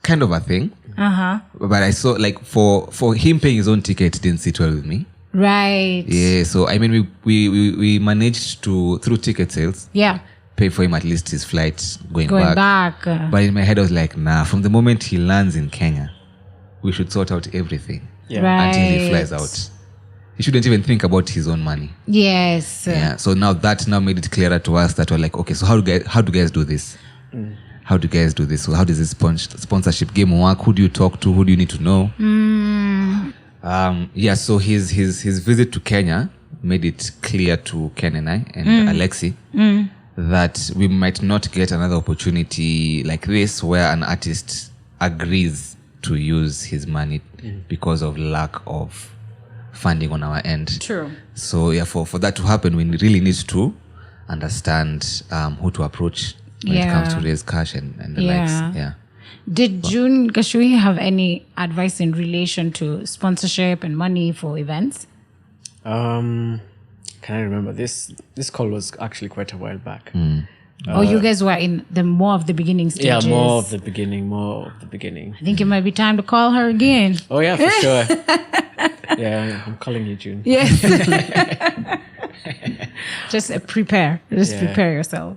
kind of a thing. But I saw like for him paying his own ticket didn't sit well with me. Right. Yeah. So I mean we managed to through ticket sales pay for him at least his flight going back. But in my head I was like, nah, from the moment he lands in Kenya, we should sort out everything until he flies out. He shouldn't even think about his own money. Yes. Yeah. So now that made it clearer to us that we're like, okay, so how do guys do this? how do you guys do this? So how does this sponsorship game work? Who do you talk to? Who do you need to know? So his visit to Kenya made it clear to Ken and I and Alexi that we might not get another opportunity like this where an artist agrees to use his money because of lack of funding on our end. True. So for that to happen, we really need to understand who to approach when it comes to raise cash and the likes. Yeah. Did June Gashui have any advice in relation to sponsorship and money for events? Can I remember this? This call was actually quite a while back. You guys were in the more of the beginning stages? Yeah, more of the beginning. I think it might be time to call her again. Oh yeah, for sure. Yeah, I'm calling you, June. Yes. Just prepare. Prepare yourself.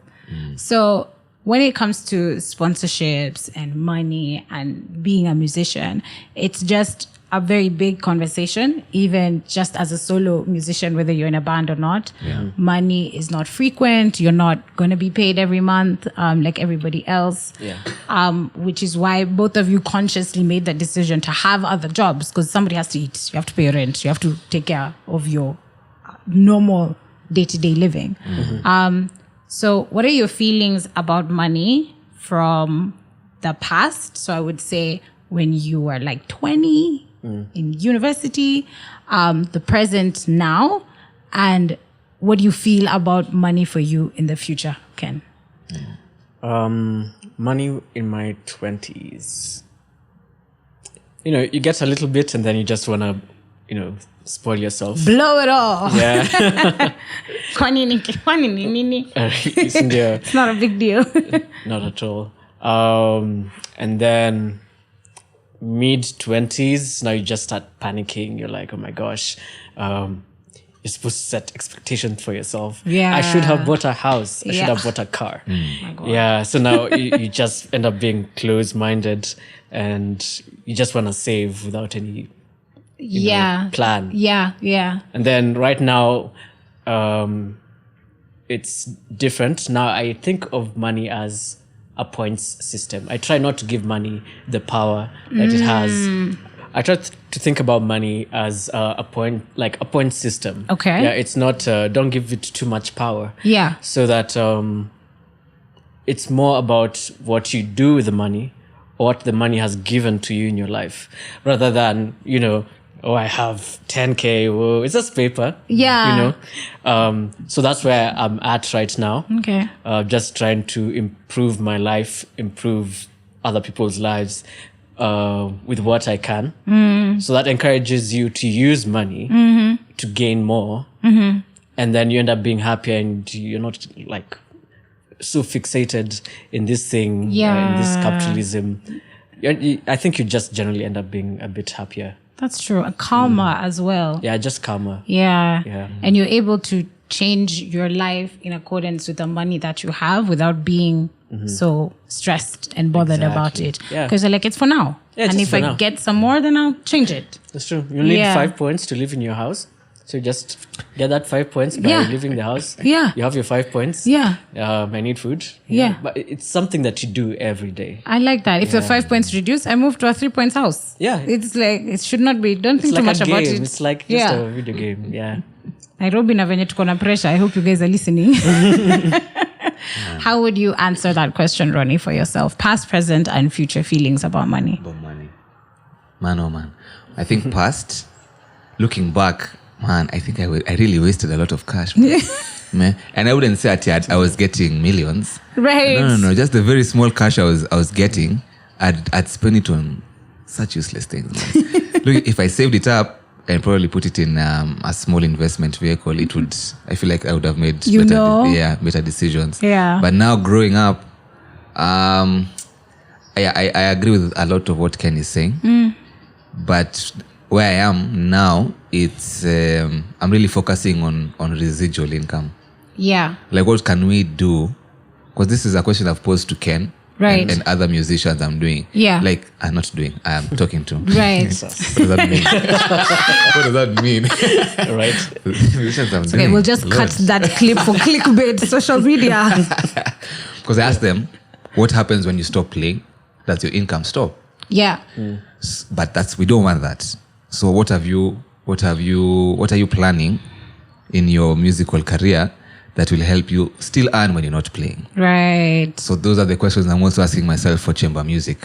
So when it comes to sponsorships and money and being a musician, it's just a very big conversation, even just as a solo musician, whether you're in a band or not. Money is not frequent. You're not going to be paid every month like everybody else. Which is why both of you consciously made the decision to have other jobs, because somebody has to eat. You have to pay rent. You have to take care of your normal day-to-day living. So what are your feelings about money from the past? So I would say when you were like 20 in university, the present now, and what do you feel about money for you in the future, Ken? Money in my 20s. You get a little bit and then you just want to, spoil yourself. Blow it all. Yeah. It's not a big deal. Not at all. And then mid-20s, now you just start panicking. You're like, oh my gosh, you're supposed to set expectations for yourself. Yeah. I should have bought a house. I should have bought a car. My God. Yeah. So now you just end up being closed-minded and you just want to save without any plan. Yeah. And then right now, it's different. Now I think of money as a points system. I try not to give money the power that it has. I try to think about money as a point system. Okay. Yeah, it's not, don't give it too much power. Yeah. So that it's more about what you do with the money, or what the money has given to you in your life, rather than, I have 10K. Whoa, it's just paper. Yeah. So that's where I'm at right now. Okay. Just trying to improve my life, improve other people's lives with what I can. So that encourages you to use money to gain more. And then you end up being happier and you're not like so fixated in this thing, in this capitalism. I think you just generally end up being a bit happier. That's true. And calmer as well. Yeah, just calmer. Yeah. And you're able to change your life in accordance with the money that you have without being so stressed and bothered about it. Because you're like, it's for now. Yeah, and if I get some more, then I'll change it. That's true. You need 5 points to live in your house. So you just get that 5 points by leaving the house. Yeah. You have your 5 points. Yeah. I need food. Yeah. But it's something that you do every day. I like that. If the 5 points reduce, I move to a 3 points house. Yeah. It's like, it should not be, don't think too much about it. It's like just a video game. Yeah. Nairobi na venye tuko na pressure. I hope you guys are listening. How would you answer that question, Rhoni, for yourself? Past, present, and future feelings about money. About money. Man, oh man. I think past, looking back, man, I think I really wasted a lot of cash. Man. And I wouldn't say I was getting millions. Right. No. Just the very small cash I was getting, I'd spend it on such useless things. Look, if I saved it up and probably put it in a small investment vehicle, I feel like I would have made better decisions. Yeah. But now growing up, I agree with a lot of what Ken is saying. But where I am now, it's I'm really focusing on residual income. Yeah. Like, what can we do? Because this is a question I've posed to Ken. Right. And other musicians I'm doing. Yeah. Like, I'm not doing, I'm talking to. Right. What does that mean? What does that mean? Right. Musicians I'm doing. Okay, we'll just cut that clip for clickbait, social media. Because I asked them, What happens when you stop playing? Does your income stop? Yeah. But we don't want that. So what are you planning in your musical career that will help you still earn when you're not playing? Right. So those are the questions I'm also asking myself for chamber music.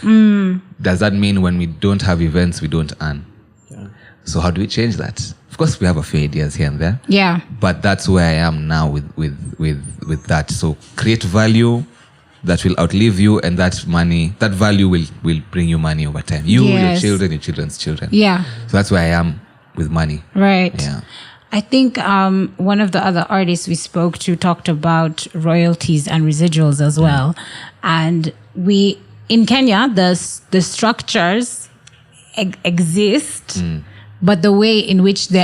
Does that mean when we don't have events, we don't earn? Yeah. So how do we change that? Of course, we have a few ideas here and there. Yeah. But that's where I am now with that. So create value that will outlive you, and that value will bring you money over time. You, Yes. your children, your children's children. Yeah. So that's where I am with money. Right. Yeah. I think one of the other artists we spoke to talked about royalties and residuals as well. And in Kenya, the structures exist, but the way in which but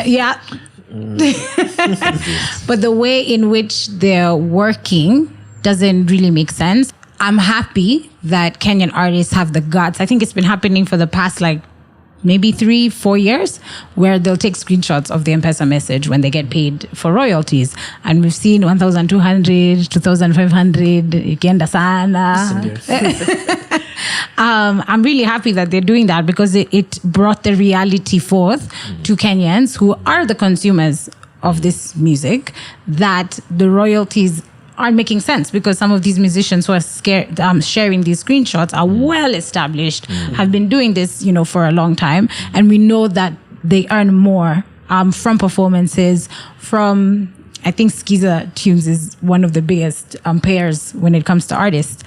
the way in which they're working doesn't really make sense. I'm happy that Kenyan artists have the guts. I think it's been happening for the past maybe 3-4 years, where they'll take screenshots of the M-Pesa message when they get paid for royalties. And we've seen 1,200, 2,500, ikienda sana. I'm really happy that they're doing that, because it brought the reality forth to Kenyans who are the consumers of this music, that the royalties aren't making sense, because some of these musicians who are sharing these screenshots are well established, have been doing this, for a long time. And we know that they earn more from performances, from, I think Skika Tunes is one of the biggest payers when it comes to artists.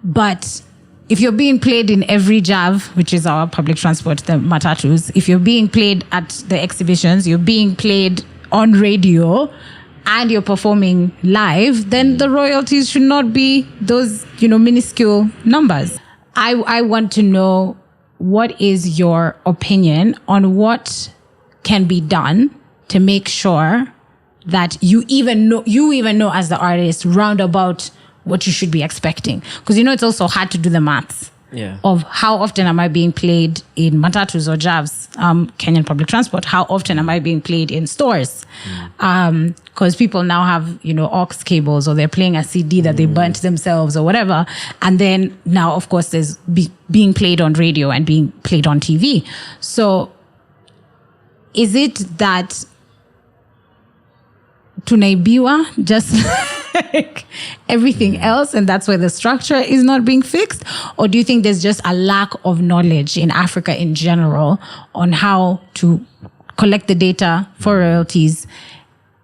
But if you're being played in every JAV, which is our public transport, the matatus, if you're being played at the exhibitions, you're being played on radio, and you're performing live, then the royalties should not be those, minuscule numbers. I want to know, what is your opinion on what can be done to make sure that you even know as the artist roundabout what you should be expecting? Because it's also hard to do the maths. Yeah. Of how often am I being played in matatus or JAVs, Kenyan public transport? How often am I being played in stores? Because people now have, aux cables, or they're playing a CD that they burnt themselves or whatever. And then now, of course, there's being played on radio and being played on TV. So is it that tunaibiwa just like everything else, and that's why the structure is not being fixed? Or do you think there's just a lack of knowledge in Africa in general on how to collect the data for royalties?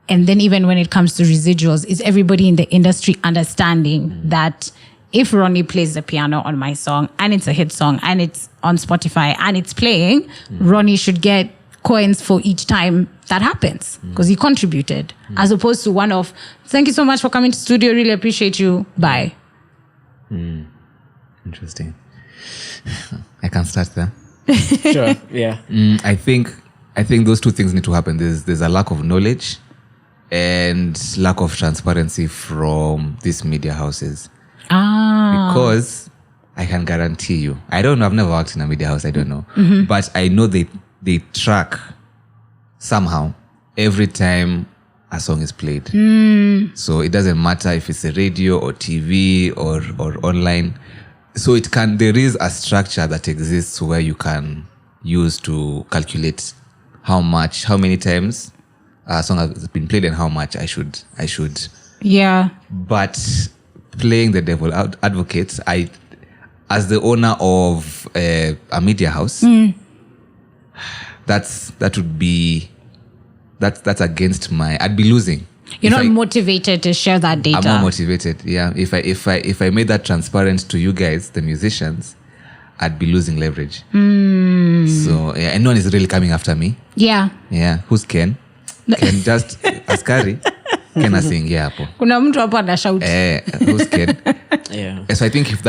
And then even when it comes to residuals, is everybody in the industry understanding that if Rhoni plays the piano on my song and it's a hit song and it's on Spotify and it's playing, Rhoni should get coins for each time that happens, because he contributed, as opposed to one of, thank you so much for coming to studio, really appreciate you, bye. Interesting. I can start there. Sure. Yeah. I think those two things need to happen. There's a lack of knowledge and lack of transparency from these media houses. Because I can guarantee you, I don't know, I've never worked in a media house, I don't know, but I know they track somehow every time a song is played. So it doesn't matter if it's a radio or TV or online. So there is a structure that exists where you can use to calculate how many times a song has been played and how much I should. Yeah. But playing the devil advocate, as the owner of a media house, that's against I'd be losing. You're not motivated to share that data. I'm not motivated. Yeah. If I made that transparent to you guys, the musicians, I'd be losing leverage. So yeah, and no one is really coming after me. Yeah. Yeah. Who's Ken? Ken just askari. Ken asing hapo. Kuna mtu hapo anashout. Who's Ken? Yeah. So I think if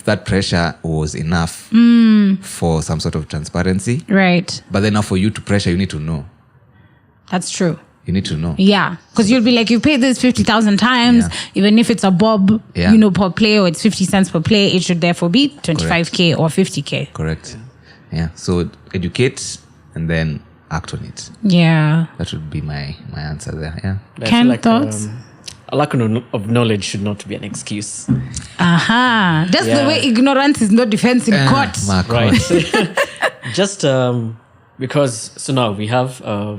that pressure was enough for some sort of transparency, right? But then now for you to pressure, you need to know. That's true. You need to know. Yeah, because you'll be like, you pay this 50,000 times, even if it's a bob, per play, or it's 50 cents per play, it should therefore be 25K or 50K. Correct. Yeah. So educate and then act on it. Yeah. That would be my answer there. Yeah. I Ken, feel like, thoughts? a lack of knowledge should not be an excuse. That's the way ignorance is no defense in court. Right. Just because, so now we have a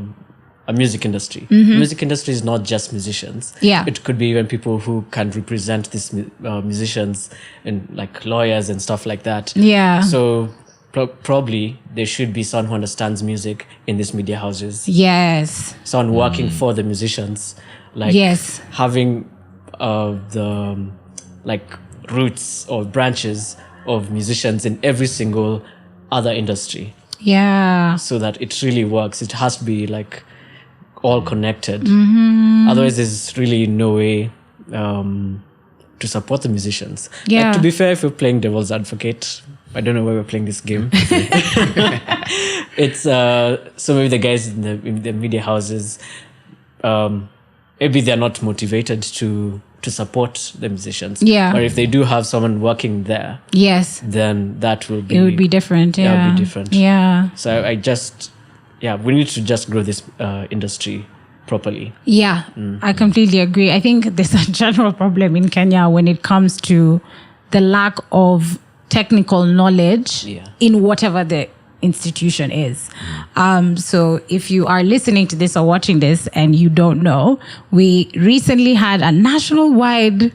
music industry. Music industry is not just musicians. Yeah. It could be even people who can represent these musicians and like lawyers and stuff like that. Yeah. So probably there should be someone who understands music in these media houses. Yes. Someone working for the musicians. Like having the like roots or branches of musicians in every single other industry. Yeah. So that it really works. It has to be like all connected. Otherwise, there's really no way to support the musicians. Yeah. Like, to be fair, if we're playing devil's advocate, I don't know why we're playing this game. It's so maybe the guys in the media houses, maybe they're not motivated to support the musicians. Yeah. Or if they do have someone working there, then that will be... It would be different, Yeah, it would be different. Yeah. So we need to just grow this industry properly. Yeah, I completely agree. I think there's a general problem in Kenya when it comes to the lack of technical knowledge in whatever the institution is. So if you are listening to this or watching this and you don't know, we recently had a national-wide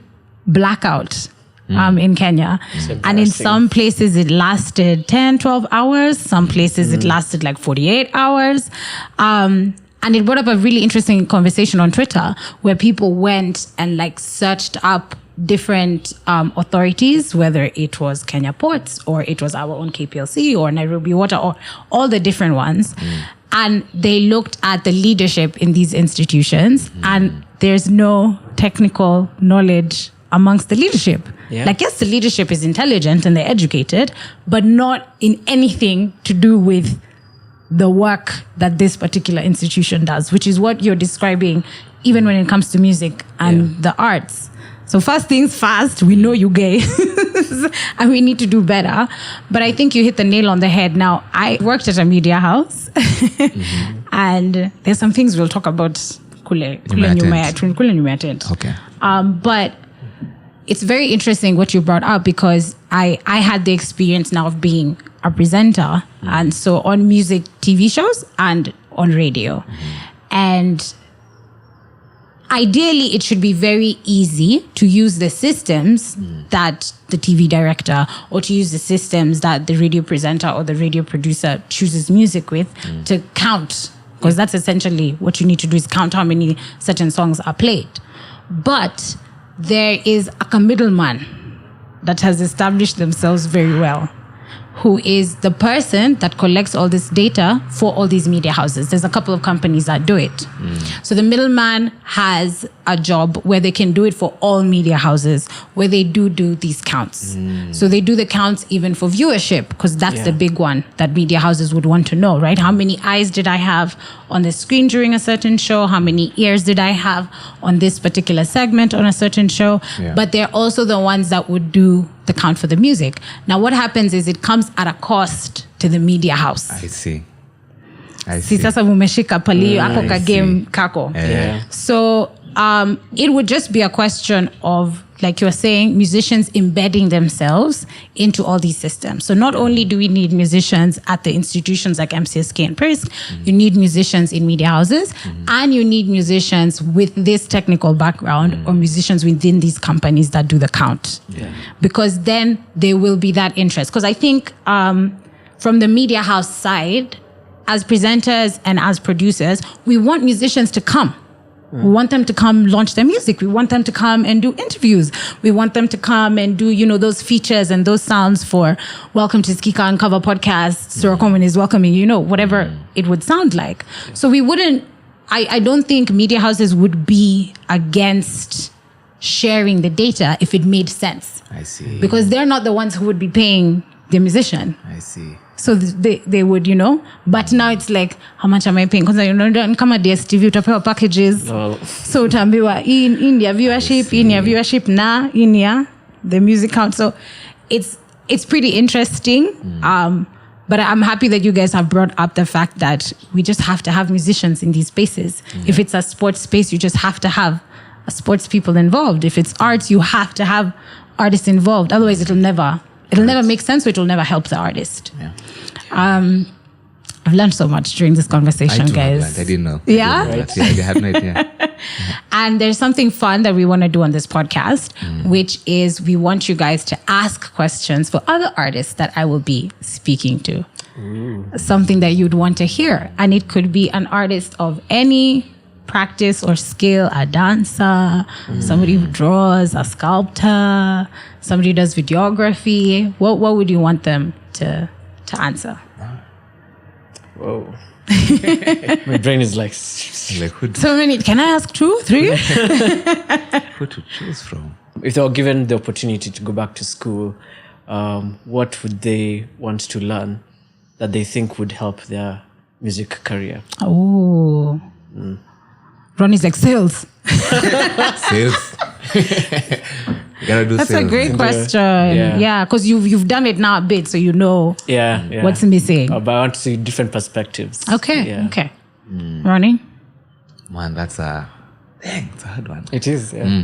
blackout in Kenya. And in some places it lasted 10, 12 hours. Some places it lasted like 48 hours. And it brought up a really interesting conversation on Twitter where people went and like searched up different authorities, whether it was Kenya Ports or it was our own KPLC or Nairobi Water or all the different ones. And they looked at the leadership in these institutions and there's no technical knowledge amongst the leadership. Yeah. Like, yes, the leadership is intelligent and they're educated, but not in anything to do with the work that this particular institution does, which is what you're describing even when it comes to music and the arts. So first things first, we know you gay and we need to do better. But I think you hit the nail on the head. Now, I worked at a media house and there's some things we'll talk about. Kule nyuma tent. Okay. But it's very interesting what you brought up because I had the experience now of being a presenter and so on music TV shows and on radio. And ideally, it should be very easy to use the systems that the TV director or to use the systems that the radio presenter or the radio producer chooses music with to count. Because that's essentially what you need to do is count how many certain songs are played. But there is a middleman that has established themselves very well, who is the person that collects all this data for all these media houses. There's a couple of companies that do it. So the middleman has a job where they can do it for all media houses, where they do these counts. So they do the counts even for viewership, because that's the big one that media houses would want to know, right? How many eyes did I have on the screen during a certain show? How many ears did I have on this particular segment on a certain show? But they're also the ones that would do the count for the music. Now, what happens is it comes at a cost to the media house. I see. Si sasa mumeshika pali ako ka game kako. So it would just be a question of, like you were saying, musicians embedding themselves into all these systems. So not only do we need musicians at the institutions like MCSK and PRISC, you need musicians in media houses, and you need musicians with this technical background or musicians within these companies that do the count. Because then there will be that interest. Because I think from the media house side, as presenters and as producers, we want musicians to come. We want them to come launch their music. We want them to come and do interviews. We want them to come and do, those features and those sounds for Welcome to Skika Uncover podcast, Sura Common is welcoming, whatever it would sound like. So we wouldn't, I don't think media houses would be against sharing the data if it made sense. I see. Because they're not the ones who would be paying the musician. I see. So they would, but now it's like, how much am I paying? Because kama DSTV utapewa packages. So utaambiwa in your viewership na in your the music count. So it's pretty interesting. But I'm happy that you guys have brought up the fact that we just have to have musicians in these spaces. If it's a sports space, you just have to have sports people involved. If it's arts, you have to have artists involved. Otherwise, it'll never make sense, or it'll never help the artist. Yeah. I've learned so much during this conversation, guys. I didn't know. Yeah? I had no idea. And there's something fun that we want to do on this podcast, which is we want you guys to ask questions for other artists that I will be speaking to. Ooh. Something that you'd want to hear. And it could be an artist of any practice or skill, a dancer, somebody who draws, a sculptor, somebody who does videography. What would you want them to answer? Whoa. My brain is like so many. Can I ask 2, 3? Who to choose from? If they were given the opportunity to go back to school, what would they want to learn that they think would help their music career? Oh. Rhoni's like sales. Sales. You gotta do That's sales. a great question. Yeah. Yeah, because you've done it now a bit, so you know what's missing. But I want to see different perspectives. Okay. Rhoni? Man, it's a hard one. It is, yeah.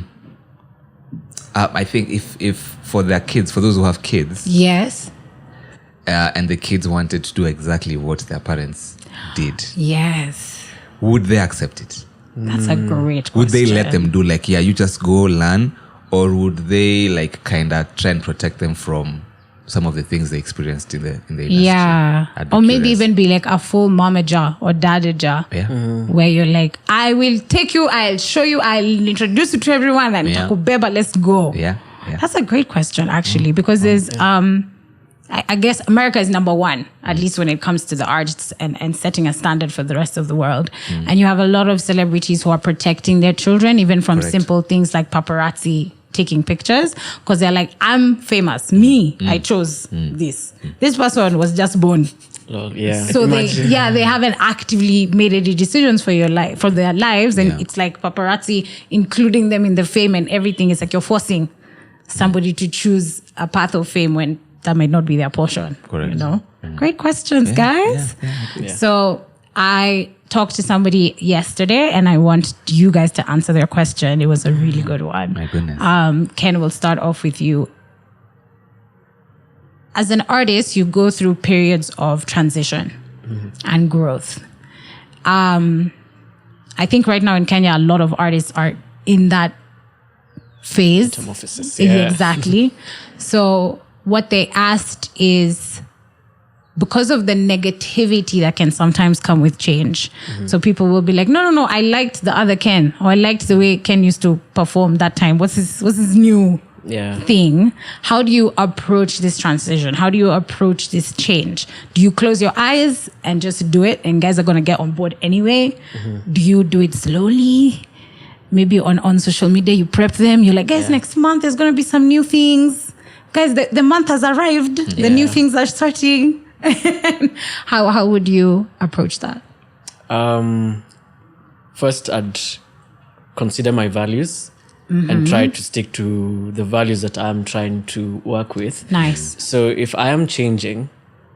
I think if for their kids, for those who have kids, Yes. And the kids wanted to do exactly what their parents did, Yes. would they accept it? That's a great question. Would they let them do you just go learn, or would they kind of try and protect them from some of the things they experienced in the industry? Yeah. Or maybe even be like a full momager or dadager. Yeah. Where you're like, I will take you, I'll show you, I'll introduce you to everyone, and Takubeba, let's go. Yeah. That's a great question, actually, because there's I guess America is number one, at least when it comes to the arts and setting a standard for the rest of the world. And you have a lot of celebrities who are protecting their children, even from simple things like paparazzi taking pictures, because they're like, I'm famous. I chose this. This person was just born. Yeah. So they haven't actively made any decisions for their lives. And it's like paparazzi including them in the fame and everything. It's like you're forcing somebody to choose a path of fame when that might not be their portion. Correct. Great questions, guys. Yeah. So I talked to somebody yesterday and I want you guys to answer their question. It was a really good one. My goodness. Ken, we'll start off with you. As an artist, you go through periods of transition and growth. I think right now in Kenya, a lot of artists are in that phase. Metamorphosis. Exactly. So what they asked is, because of the negativity that can sometimes come with change. So people will be like, no, I liked the other Ken, or I liked the way Ken used to perform that time. What's his new thing? How do you approach this transition? How do you approach this change? Do you close your eyes and just do it, and guys are going to get on board anyway? Do you do it slowly? Maybe on social media, you prep them. You're like, guys, next month there's going to be some new things. Guys, the month has arrived. The new things are starting. How would you approach that? First, I'd consider my values and try to stick to the values that I'm trying to work with. Nice. So if I am changing,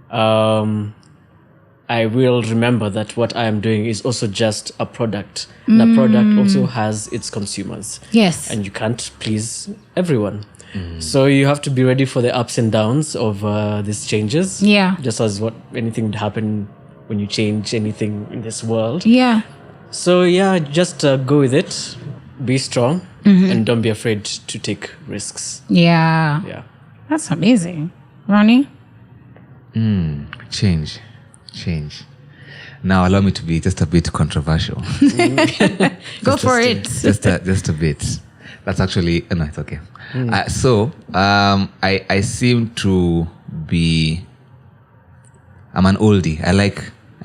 I will remember that what I am doing is also just a product. The product also has its consumers. Yes. And you can't please everyone. So you have to be ready for the ups and downs of these changes. Yeah. Just as anything would happen when you change anything in this world. Yeah. So just go with it. Be strong and don't be afraid to take risks. Yeah. Yeah. That's amazing. Rhoni? Change. Now allow me to be just a bit controversial. Go for it. Just a bit. That's actually no, it's okay. I seem to be. I'm an oldie. I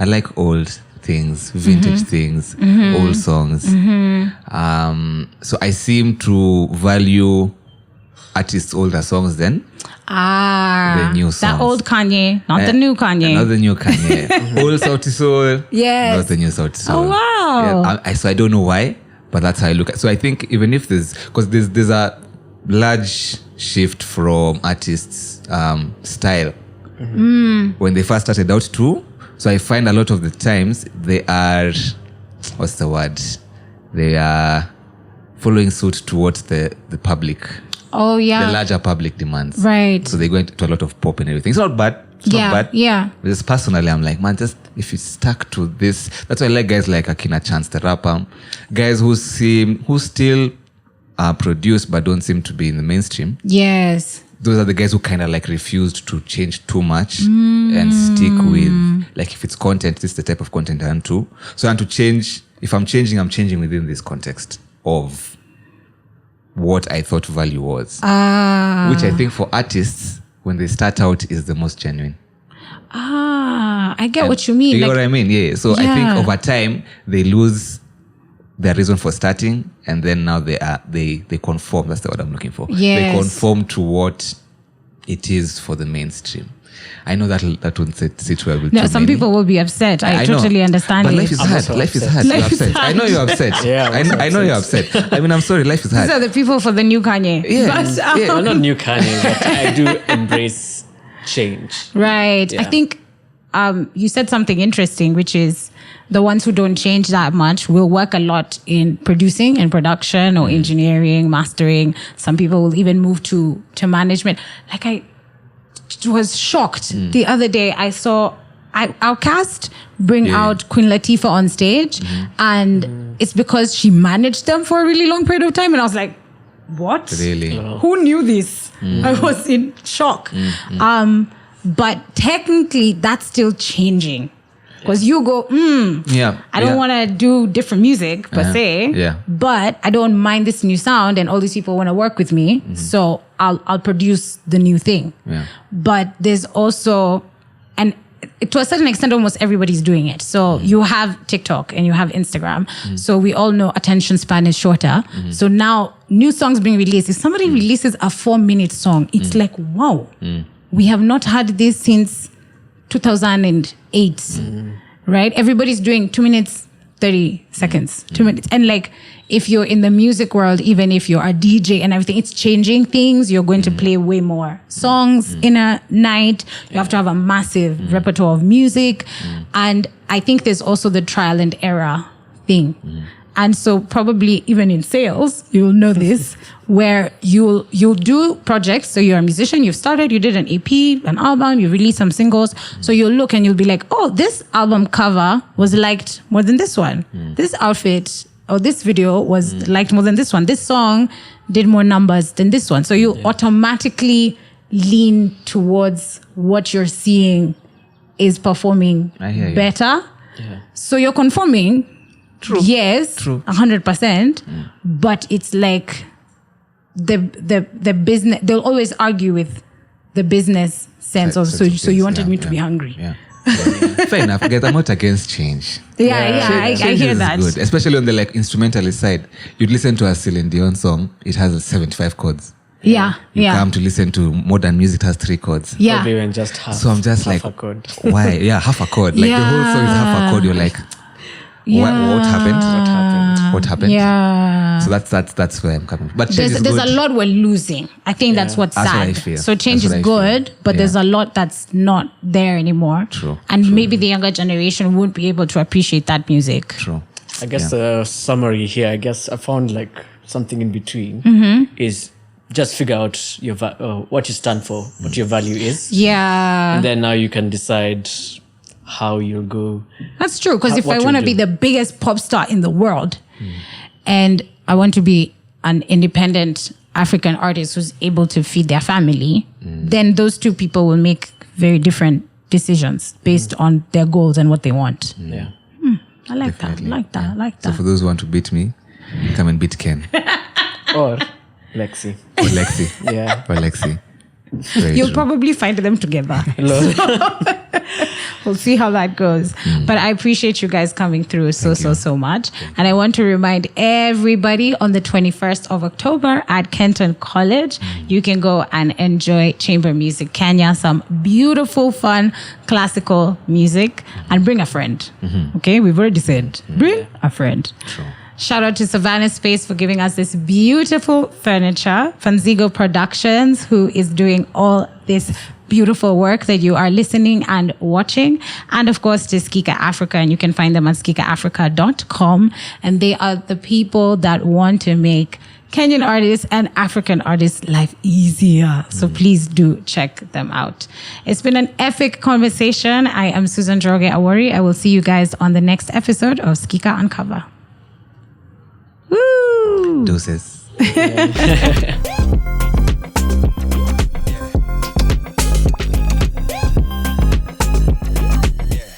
like old things, vintage things, old songs. So I seem to value artists' older songs than the new songs. That old Kanye, not the new Kanye. Not the new Kanye. Old Sauti Soul. Yes. Not the new Sauti Soul. Oh, wow. Yeah, so I don't know why, but that's how I look at it. So I think even if because there's a large shift from artists' style when they first started out too. So I find a lot of the times they are, what's the word? They are following suit to what the public, Oh yeah. the larger public demands. Right. So they go into a lot of pop and everything. It's not bad. It's Yeah, not bad. yeah. But just personally, I'm like, man, just if you stuck to this, that's why I like guys like Akina Chance the rapper, guys who still produce but don't seem to be in the mainstream. Yes. Those are the guys who kind of like refused to change too much and stick with, like, if it's content, this is the type of content I want to. So I want to change. If I'm changing within this context of what I thought value was, which I think for artists, when they start out, is the most genuine. I get what you mean. You know Like, what I mean? Yeah. So I Yeah. think over time they lose their reason for starting, and then now they conform. That's the word I'm looking for. Yes. They conform to what it is for the mainstream. I know that wouldn't sit well with no, too some many. people will be upset. I know. totally understand But it. life is I'm hard. also Life is upset. hard. You're Life is upset. I know you're upset. Yeah, I'm also I know you're upset. I mean, I'm sorry. Life is hard. These are the people for the new Kanye. Yeah. But, Yeah. Well, not new Kanye, but I do embrace change. Right. I Yeah. think you said something interesting, which is the ones who don't change that much will work a lot in producing and production or engineering, mastering. Some people will even move to management. Like I was shocked the other day. I saw Outkast bring out Queen Latifah on stage, and it's because she managed them for a really long period of time. And I was like, what? Really? Who knew this? I was in shock. But technically, that's still changing. Because you go, Yeah. I don't want to do different music per se, Yeah. but I don't mind this new sound, and all these people want to work with me, so I'll produce the new thing. Yeah. But there's also, and to a certain extent, almost everybody's doing it. So you have TikTok and you have Instagram. So we all know attention span is shorter. So now new songs being released. If somebody releases a 4-minute song, it's like, wow, we have not had this since 2008, right? Everybody's doing 2 minutes, 30 seconds, 2 minutes. And like, if you're in the music world, even if you're a DJ and everything, it's changing things. You're going to play way more songs in a night. You have to have a massive repertoire of music. And I think there's also the trial and error thing. And so probably even in sales, you'll know this, where you'll do projects. So you're a musician, you've started, you did an EP, an album, you released some singles. So you'll look and you'll be like, oh, this album cover was liked more than this one. This outfit or this video was liked more than this one. This song did more numbers than this one. So you automatically lean towards what you're seeing is performing I hear you. better. Yeah. So you're conforming. True. Yes, True. 100%. But it's like the business. They'll always argue with the business sense of. So you wanted me to be hungry. Yeah. Fair enough, guys. I'm not against change. I Change hear is that. good, especially on the like instrumentalist side. You'd listen to a Celine Dion song; it has 75 chords. Yeah, You come to listen to modern music; it has 3 chords. yeah. Probably when just half. So I'm just half like, a chord. why? Yeah, half a chord. Like the whole song is half a chord. You're like, what happened? What happened? Yeah. So that's where I'm coming from. But change is There's good. a lot we're losing. I think that's what's That's what sad. I feel. So change That's is what I feel. good, but there's a lot that's not there anymore. True, And maybe the younger generation won't be able to appreciate that music. True. I guess the summary here, I guess I found like something in between is just figure out your what you stand for, what your value is. Yeah. And then now you can decide how you'll go. That's true. Because if what I you want to do. be the biggest pop star in the world and I want to be an independent African artist who's able to feed their family, then those two people will make very different decisions based on their goals and what they want. Yeah. I like that. I like that. I like So that. for those who want to beat me, come and beat Ken Or Lexi. or Lexi. Yeah. Or Lexi. Very You'll true. probably find them together. We'll see how that goes. But I appreciate you guys coming through so much. And I want to remind everybody on the 21st of October at Kenton College, you can go and enjoy chamber music Kenya, some beautiful, fun, classical music, and bring a friend. Okay, we've already said, bring a friend. Shout out to Savannah Space for giving us this beautiful furniture. Fanzigo Productions, who is doing all this beautiful work that you are listening and watching. And of course, to Skika Africa, and you can find them at skikaafrica.com. And they are the people that want to make Kenyan artists and African artists' life easier. So please do check them out. It's been an epic conversation. I am Susan Droge Awori. I will see you guys on the next episode of Skika Uncover. Woo! Doses.